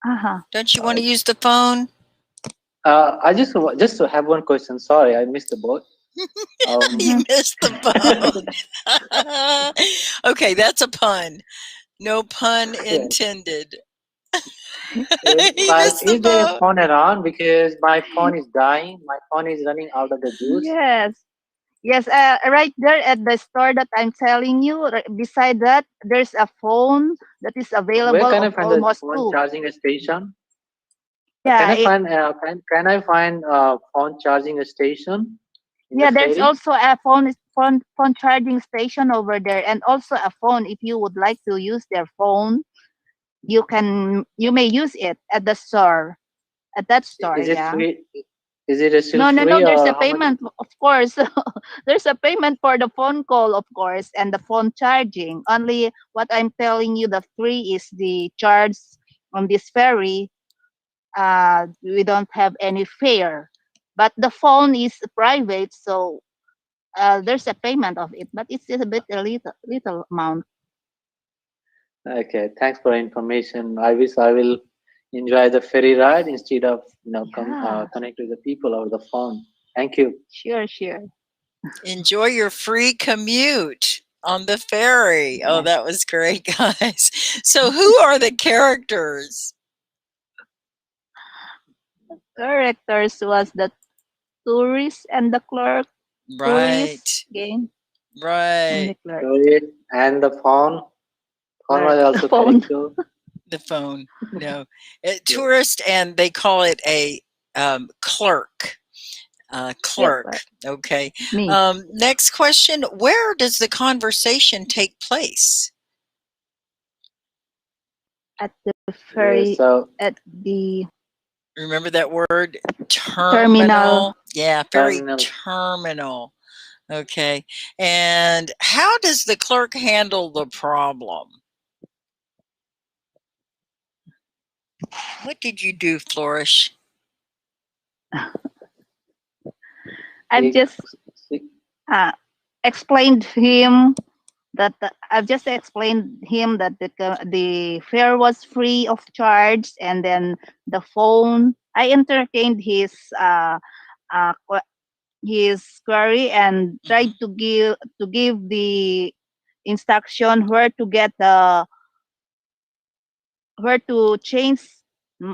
Uh-huh. Don't you want Uh, to use the phone? I just to have one question. Sorry, I missed the boat. Um, You Hmm. missed the phone. Okay, that's a pun. No pun yeah. intended. You Like, missed the is there a phone. phone around? Because my phone is dying. My phone is running out of the juice. Yes. Yes, right there at the store that I'm telling you, beside that, there's a phone that is Where available can I of find the almost phone two. charging station? Yeah, Can I find phone charging station in the yeah, there's ferry? also a phone charging station over there, and also a phone. If you would like to use their phone, you may use it at the store, at that store. Is it Yeah. free? Is it still No, no, no. free There's or a how much? payment, of course. There's a payment for the phone call, of course, and the phone charging. Only what I'm telling you, the free is the charge on this ferry. We don't have any fare, but the phone is private, so there's a payment of it, but it's just a little amount. Okay, thanks for information. I wish I will enjoy the ferry ride instead of Yeah, connect with the people over the phone. Thank you. sure, sure. Enjoy your free commute on the ferry. Oh, Yes. that was great, guys. So, who are the characters? Characters was the tourist and the clerk. Tourist Right, again and right. the clerk. Sorry. And the phone. Phone Clerk. was The also phone. character. The phone. No, Yeah. tourist, and they call it a clerk. Yeah, Clerk. clerk. Okay. Me Next question. Where does the conversation take place? at the Yeah, ferry so at the Remember that word? terminal. Terminal. Yeah, ferry terminal. terminal. Okay. And how does the clerk handle the problem? What did you do, Flourish? I've He, just uh, explained him that I've just explained him that the fare was free of charge, and then the phone. I entertained his his query and tried to give the instruction where to change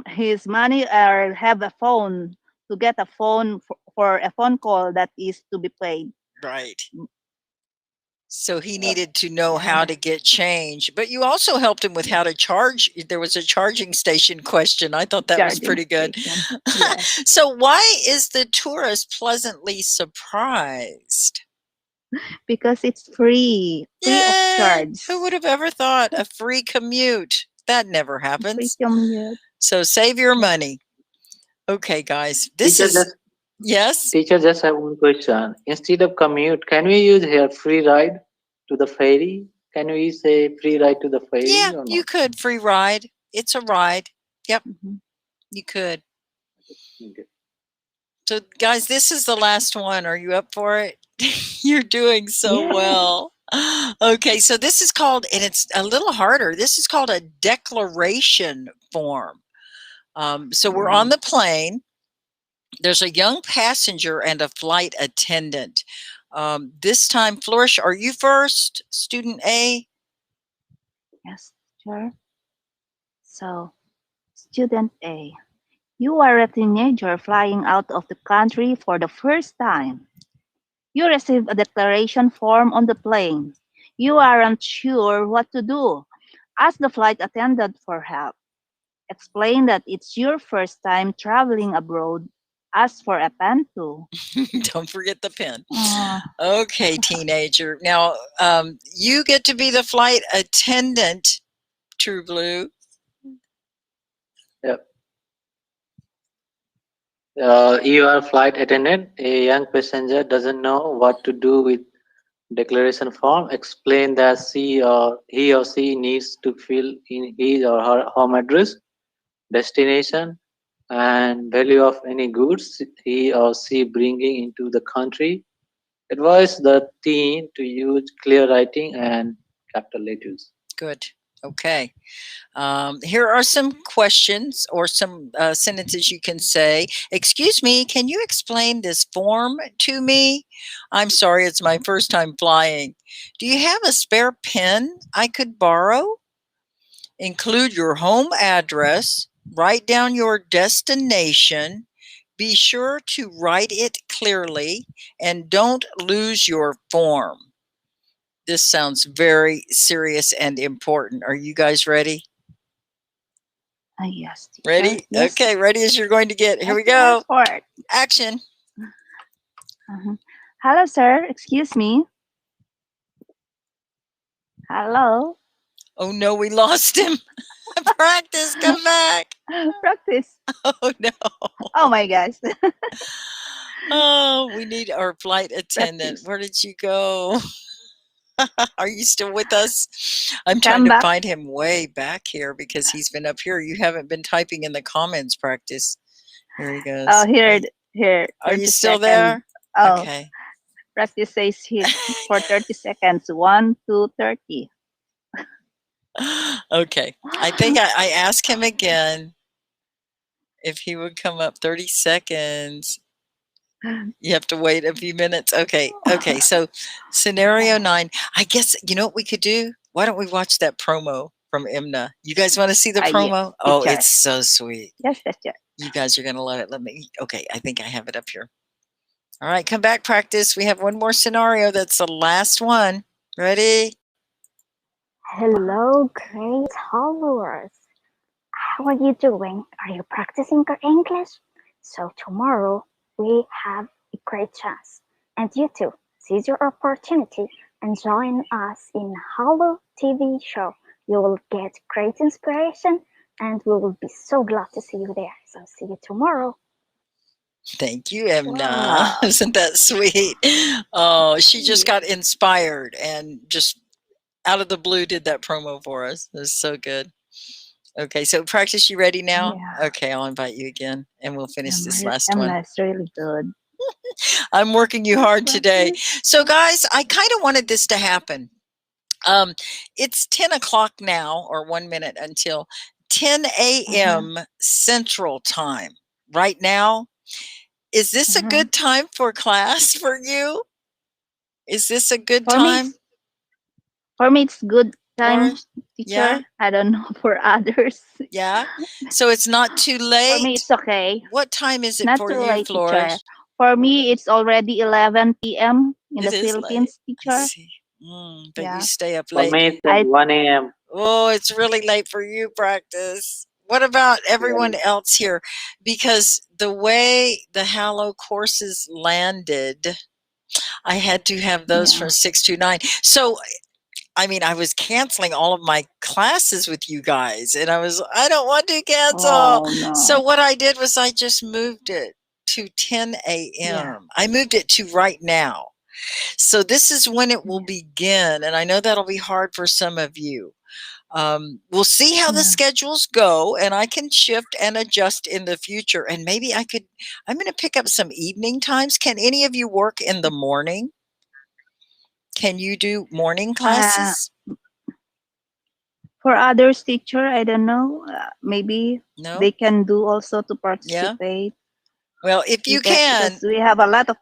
his money or have a phone to get a phone for a phone call that is to be paid. Right. So he needed to know how to get change, but you also helped him with how to charge. There was a charging station question. I thought that was Charging pretty good. station. Yes. So why is the tourist pleasantly surprised? Because it's free of Yay! charge. Who would have ever thought a free commute? That never Free happens. commute. So save your money. Okay, guys. This Teacher, is yes. teacher, just have one question. Instead of commute, can we use here free ride to the ferry? Can we say free ride to the ferry Yeah, or you not? could free ride. It's a ride. Yep, Mhm. you could. Okay. So, guys, this is the last one. Are you up for it? You're doing so Yeah. well. Okay, so this is called, and it's a little harder. This is called a declaration form. So we're on the plane. There's a young passenger and a flight attendant. This time, Flourish, are you first, student A? Yes, sure. So, student A, you are a teenager flying out of the country for the first time. You receive a declaration form on the plane. You aren't sure what to do. Ask the flight attendant for help. Explain that it's your first time traveling abroad. Ask for a pen too. Don't forget the pen. Oh, Okay, teenager. Now, you get to be the flight attendant, True Blue. Yep. You are flight attendant. A young passenger doesn't know what to do with declaration form. Explain that he or she needs to fill in his or her home address, destination, and value of any goods he or she bringing into the country. Advise the teen to use clear writing and capital letters. Good. Okay. Here are some questions or some sentences you can say. Excuse me, can you explain this form to me? I'm sorry, it's my first time flying. Do you have a spare pen I could borrow? Include your home address, write down your destination, be sure to write it clearly, and don't lose your form. This sounds very serious and important. Are you guys ready? yes, teacher. Ready? Yes. Okay, ready as you're going to get. Here we Yes, go. for it. Action. Hello, sir. Excuse me. Hello. Oh no, we lost him. Practice, come back. Practice. Oh no. Oh my gosh. Oh, we need our flight attendant. Practice. Where did you go? Are you still with us? I'm Come trying to back. find him way back here because he's been up here. You haven't been typing in the comments, Practice. Here he goes. Oh, here. Are you 30 still seconds. there? Oh, Okay. Practice says here for 30 seconds. 1 to 30. Okay. I think I asked him again if he would come up 30 seconds. You have to wait a few minutes. Okay. Okay. So scenario 9. I guess you know what we could do? Why don't we watch that promo from Imna? You guys want to see the promo? Yes, Oh, teacher. it's so sweet. Yes, teacher. You guys are going to love it. Let me. Okay. I think I have it up here. All right. Come back, Practice. We have one more scenario. That's the last one. Ready? Hello, great followers. How are you doing? Are you practicing your English? So tomorrow we have a great chance. And you too, seize your opportunity and join us in Hello TV show. You will get great inspiration and we will be so glad to see you there. So see you tomorrow. Thank you, Emna. Wow. Isn't that sweet? Oh, she just got inspired and just out of the blue did that promo for us. It was so good. Okay, so Practice, you ready now? Yeah. Okay, I'll invite you again and we'll finish this last one. Emma is really good. I'm working you hard today. So guys, I kind of wanted this to happen. It's 10 o'clock now, or 1 minute until 10 a.m. Central Time. Right now, Is this a Mhm. good time for class for you? Is this a good For me, time, it's good time, Flores? Yeah, teacher. I don't know for others. yeah. So it's not too For me, late. it's okay. What time is it Not for too you, late, teacher. Flores? For me, it's already 11 p.m. in the It is late. Philippines, I teacher. see. But you Yeah. stay up For late. me, it's I 1 a.m. Oh, it's really late for you, Practice. What about everyone Yeah. else here? Because the way the Hallow courses landed, I had to have those yeah. from 6 to 9. So, I mean, I was canceling all of my classes with you guys, and I don't want to cancel. Oh So, no. what I did was I just moved it to 10 Yeah. a.m. I moved it to right now. So, this is when it will Yeah. begin, and I know that'll be hard for some of you. We'll see how the Yeah. schedules go, and I can shift and adjust in the future. And maybe I'm going to pick up some evening times. Can any of you work in the morning? Can you do morning Uh, classes? for others, teacher, I don't know. Maybe No? they can do also to Yeah? participate. Well, if We you can can, because we have a lot of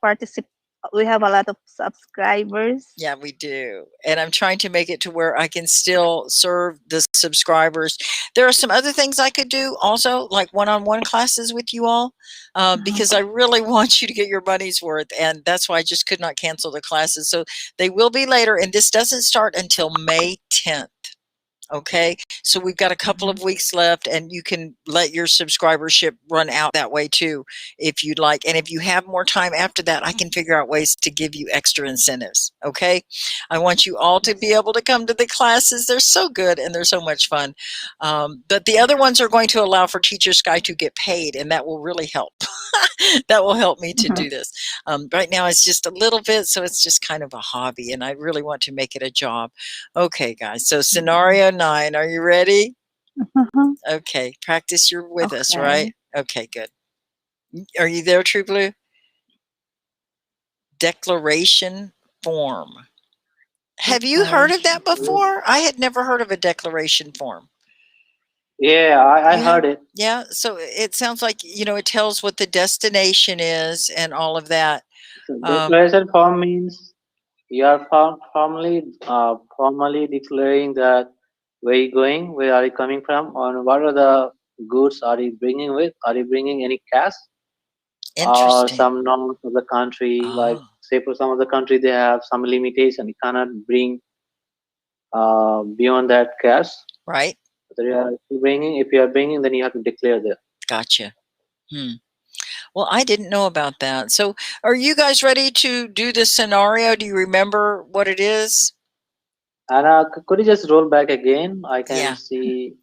We have a lot of subscribers. yeah, we do. And I'm trying to make it to where I can still serve the subscribers. There are some other things I could do also, like one-on-one classes with you all, because I really want you to get your money's worth. And that's why I just could not cancel the classes. So they will be later. And this doesn't start until May 10th. Okay, so we've got a couple Mhm. of weeks left, and you can let your subscribership run out that way too, if you'd like. And if you have more time after that, I can figure out ways to give you extra incentives. Okay, I want you all to be Yes. able to come to the classes. They're so good and they're so much fun. But the other ones are going to allow for Teacher Sky to get paid, and that will really help. That will help me to Mhm. do this. Right now, it's just a little bit, so it's just kind of a hobby, and I really want to make it a job. Okay, guys. So scenario 9, are you ready? Mhm. Okay, practice. You're with us, Okay. right? Okay, good. Are you there, True Blue? Declaration form. Have you heard of Declaration. that before? I had never heard of a declaration form. Yeah, I You have? heard it. Yeah. So it sounds like, it tells what the destination is and all of that. So Um, declaration form means you are formally declaring that where you going, where are you coming from, and what are the goods are you bringing with? Are you bringing any cash or Interesting. some norms of the country? Like Oh, say for some of the country they have some limitation. You cannot bring beyond that cash. right. So you are bringing. If you are bringing, then you have to declare that. Gotcha. Hmm. Well, I didn't know about that. So, are you guys ready to do the scenario? Do you remember what it is? And could you just roll back again? I can Yeah, see.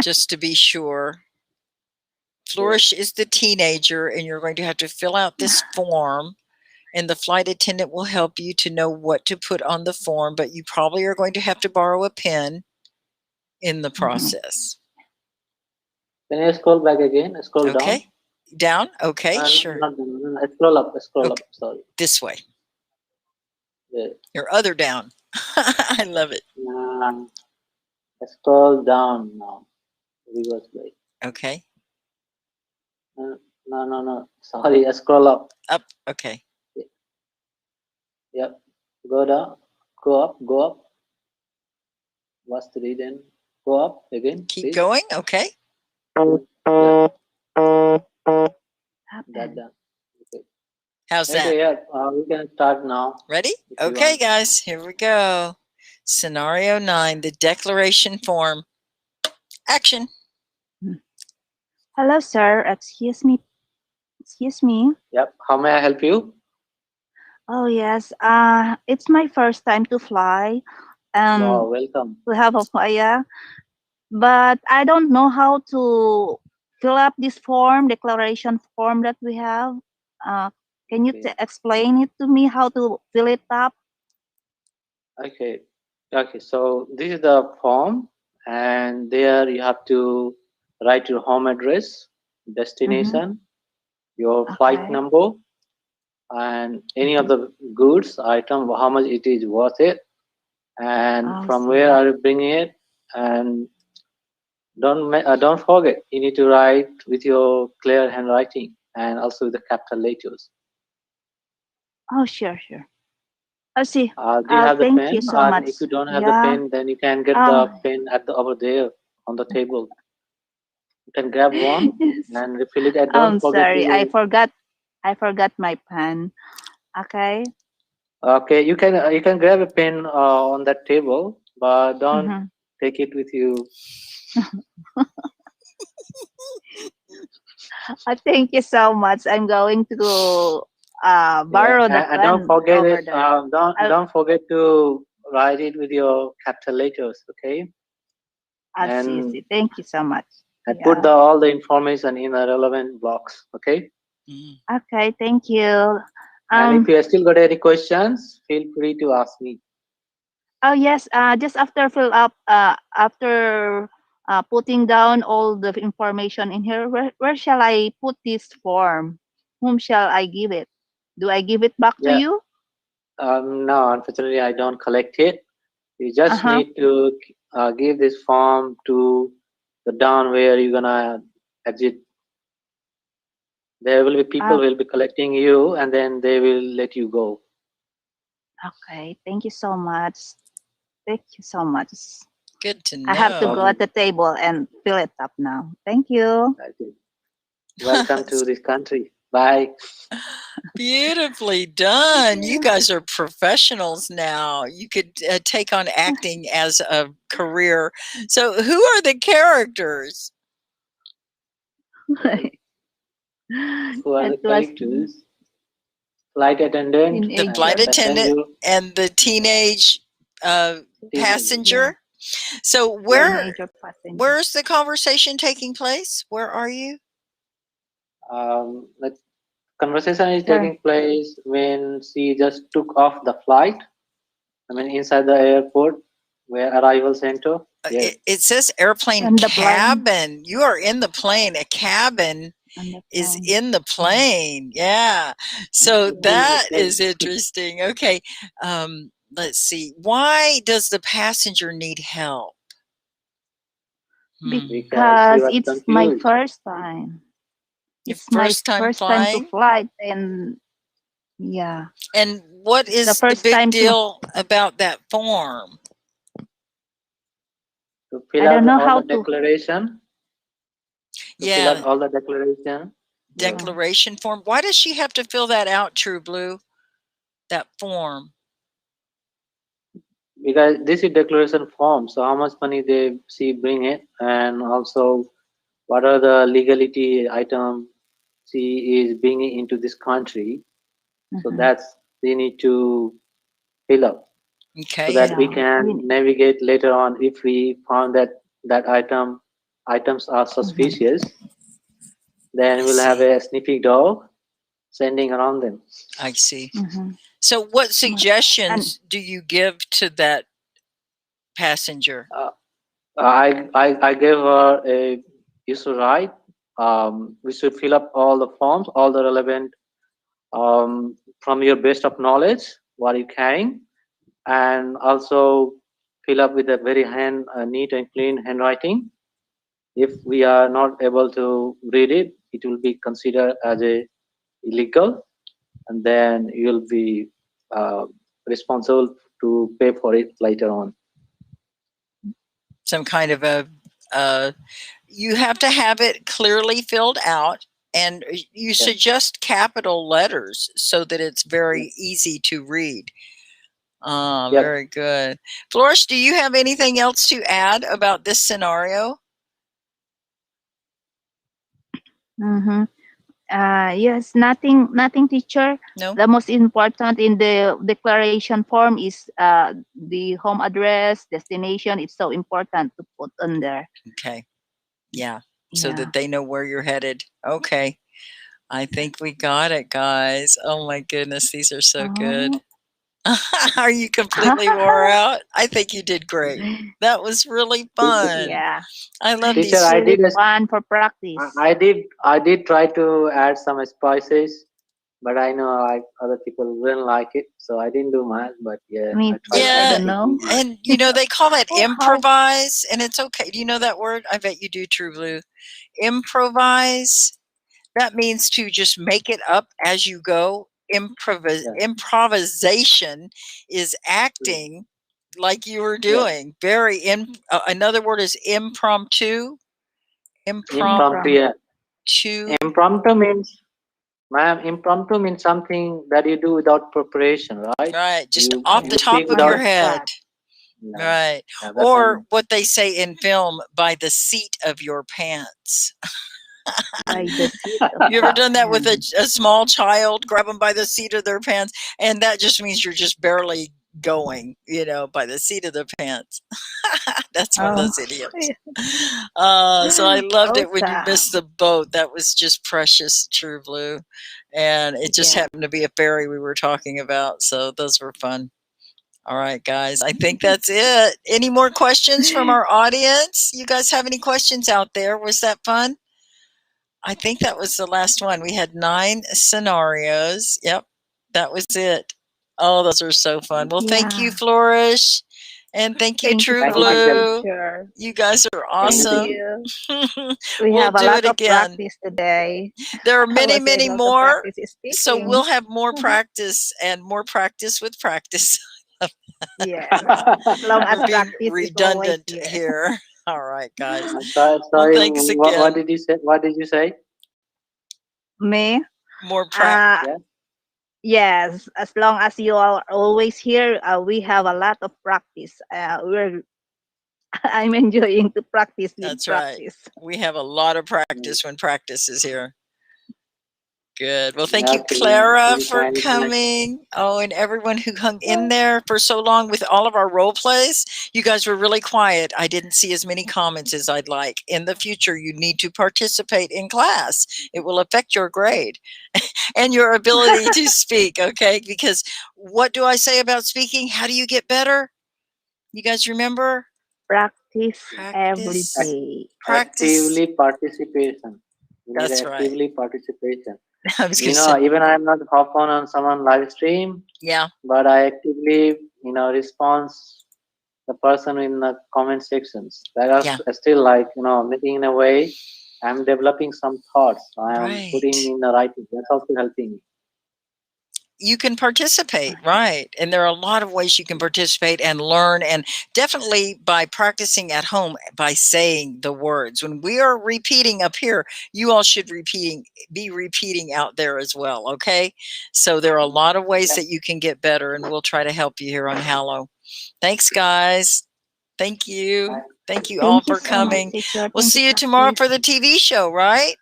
just to be sure. Yeah. Flourish is the teenager, and you're going to have to fill out this form, and the flight attendant will help you to know what to put on the form, but you probably are going to have to borrow a pen in the Mhm. process. Can you scroll back again? Scroll down. Okay? Down? Okay, No, sure. not down. No, scroll up. Scroll up. Okay, Sorry. this way. Yeah. Your other down. I love it. Nah, scroll down now. Reverse way. Okay, No, no, no, no. Sorry. Scroll up. up. Okay. Yep. Go down. Go up. Go up. What's the reason? Go up again, Keep please. going. Okay. Yeah, that Happen. done. Okay. How's that? Okay. Yeah. We can start now Ready? if you Okay, want. guys, here we go. Scenario 9, the declaration form. Action. Hello, sir. Excuse me. Excuse me. Yep. How may I help you? Oh yes. It's my first time to fly. Wow. Um, Welcome. we have a fire, but I don't know how to fill up this form, declaration form that we have. Uh, can you Okay. explain it to me how to fill it up? Okay. Okay. So this is the form, and there you have to write your home address, Mm-hmm. destination, your flight Okay. number, and any of Mm-hmm. the goods item, how much it is worth it, and I from where see. are you bringing it, and don't forget you need to write with your clear handwriting. and also the capital letters. Oh, sure, sure. I'll see. Do you have the Thank pen? you so And much. if you don't have the Yeah. pen, then you can get the Oh, pen at the over there on the table. You can grab one yes. and refill it. And I'm don't forget sorry. I to. forgot. I forgot my pen. Okay. Okay, you can grab a pen on that table, but don't Mm-hmm. take it with you. Thank you so much. I'm going to Yeah, borrow the and don't pen forget over it. there. I'll, Don't forget to write it with your capital letters. Okay, I'll see. and See. Thank you so much. put Yeah. all the information in the relevant blocks. Okay. Mm. Okay. Thank you. And if Um. you still got any questions, feel free to ask me. Oh yes. Just after fill up. After putting down all the information in here, where shall I put this form? Whom shall I give it? Do I give it back to Yeah. you? No, unfortunately, I don't collect it. You just Uh-huh. need to give this form to the down where you're gonna exit. There will be people Uh, will be collecting you, and then they will let you go. okay. Thank you so much. Thank you so much. Good to I have to go know. at the table and fill it up now. Thank you. Okay. Welcome to this country. Bye. Beautifully done. You guys are professionals now. You could take on acting as a career. So, who are the characters? Who are It the was characters? Flight attendant, The flight teenager. attendant passenger, and the teenage teenager. Yeah, passenger. So, Yeah. teenager passenger. where's the conversation taking place? Where are you? The conversation is Sure. taking place when she just took off the flight. I mean, inside the airport, where arrival center. Yes. It says airplane On the plane. cabin. You are in the plane. A cabin On the is plane. in the plane. Yeah. So Yeah. that is interesting. Okay. Let's see. Why does the passenger need help? Because she Because was it's my confused. first time. Your It's my first time first time to flying? flight, and yeah, And what it's the is the first big time to. deal about that form? To I fill don't out know all how the to. declaration. To fill out Yeah, all the declaration. Yeah. Oh, declaration form. Why does she have to fill that out, True Blue? That form. Because this is declaration form. So how much money they she bring it, and also what are the legality item she is bringing into this country. So mhm. that's they need to fill up so Okay. that we Yeah. can navigate later on if we found that items are Mhm. suspicious. Then I we'll have see. a sniffing dog sending around them. I see. Mhm. So, what Well, and suggestions do you give to that passenger? Uh, I gave her a user right. We should fill up all the forms, all the relevant from your best of knowledge, what you carrying, and also fill up with a very neat and clean handwriting. If we are not able to read it, it will be considered as a illegal, and then you'll be uh, responsible to pay for it later on. Some kind of a, uh, you have to have it clearly filled out, and you Yeah. suggest capital letters so that it's Yeah. very easy to read. Yep. Very good. Flores, do you have anything else to add about this scenario? mhm. Yes, nothing, teacher. No? The most important in the declaration form is the home address, destination. It's so important to put on there. Okay. Yeah. So Yeah. that they know where you're headed. Okay. I think we got it, guys. Oh my goodness, these are so good. Oh. Are you completely wore out? I think you did great. That was really fun. Yeah, I love it's Teacher, these. really fun for practice. I did try to add some spices, but I know like other people wouldn't like it, so I didn't do much. But yeah, Me I tried too. my I Yeah. best don't to know. do mine. And they call that Oh, how? improvise, and it's okay. Do you know that word? I bet you do, True Blue. Improvise. That means to just make it up as you go. Improvisation is acting like you were doing. Very another word is impromptu. Impromptu. Yeah. Impromptu means, ma'am, impromptu means something that you do without preparation, right? Right, just You off the top speak of your without. head. Yeah. Right. Yeah, that's Or what they say in film, by the seat of your pants. By the seat of You ever your done that with a pants. small child? Grab them by the seat of their pants, and that just means you're just barely going, by the seat of the pants. That's one of Oh, those idioms. So I loved it when you missed the boat. That was just precious, True Blue. And it just yeah. happened to be a ferry we were talking about. So those were fun. All right, guys, I think that's it. Any more questions from our audience? You guys have any questions out there? Was that fun? I think that was the last one. We had 9 scenarios. Yep, that was it. Oh, those are so fun. Well, thank you, Yeah. Flourish. And thank you, Thank you True so much, Blue. teacher. You guys are Thank awesome. you. We We'll have a do lot it of again. practice today. There are I many, was many able to more. practice So speaking. we'll have more practice and more practice with practice. Yes. As long as We're being practice is always redundant here. here. All right, guys. I'm sorry. Well, Sorry. thanks What again. did you say? What did you say? Me? More practice. Yeah. Yes. As long as you are always here, we have a lot of practice. I'm enjoying to practice with That's right. practice. We have a lot of practice when practice is here. Good. Well, thank you, Okay. Clara, You for can- coming. Oh, and everyone who hung in there for so long with all of our role plays. You guys were really quiet. I didn't see as many comments as I'd like. In the future, you need to participate in class. It will affect your grade and your ability to speak, okay? Because what do I say about speaking? How do you get better? You guys remember? Practice every Practice. day. Practice. Actively participation. You need That's right. actively participation. I was going to say. Even I'm not hop on someone live stream, Yeah. but I actively, respond the person in the comment sections. That are Yeah. still like, making in a way I'm developing some thoughts. I am Right. putting in the writing. That's also helping me. You can participate, right? And there are a lot of ways you can participate and learn, and definitely by practicing at home by saying the words. When we are repeating up here, you all should be repeating out there as well, okay? So there are a lot of ways that you can get better, and we'll try to help you here on Hallow. Thanks, guys. Thank you. Thank you all Thank you for so much, coming. teacher. We'll Thank see you, you tomorrow for practice. the TV show, right?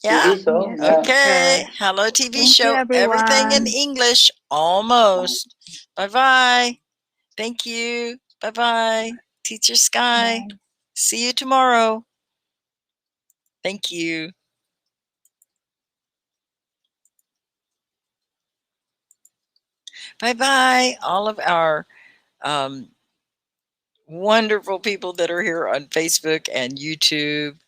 Yeah. TV show? Yes, Yeah. Okay. teacher. Hello, TV Thank you, show. Everything in everyone. English, almost. Bye-bye. Thank you. Bye-bye. Teacher Sky. Bye. See you tomorrow. Thank you. Bye-bye. All of our wonderful people that are here on Facebook and YouTube.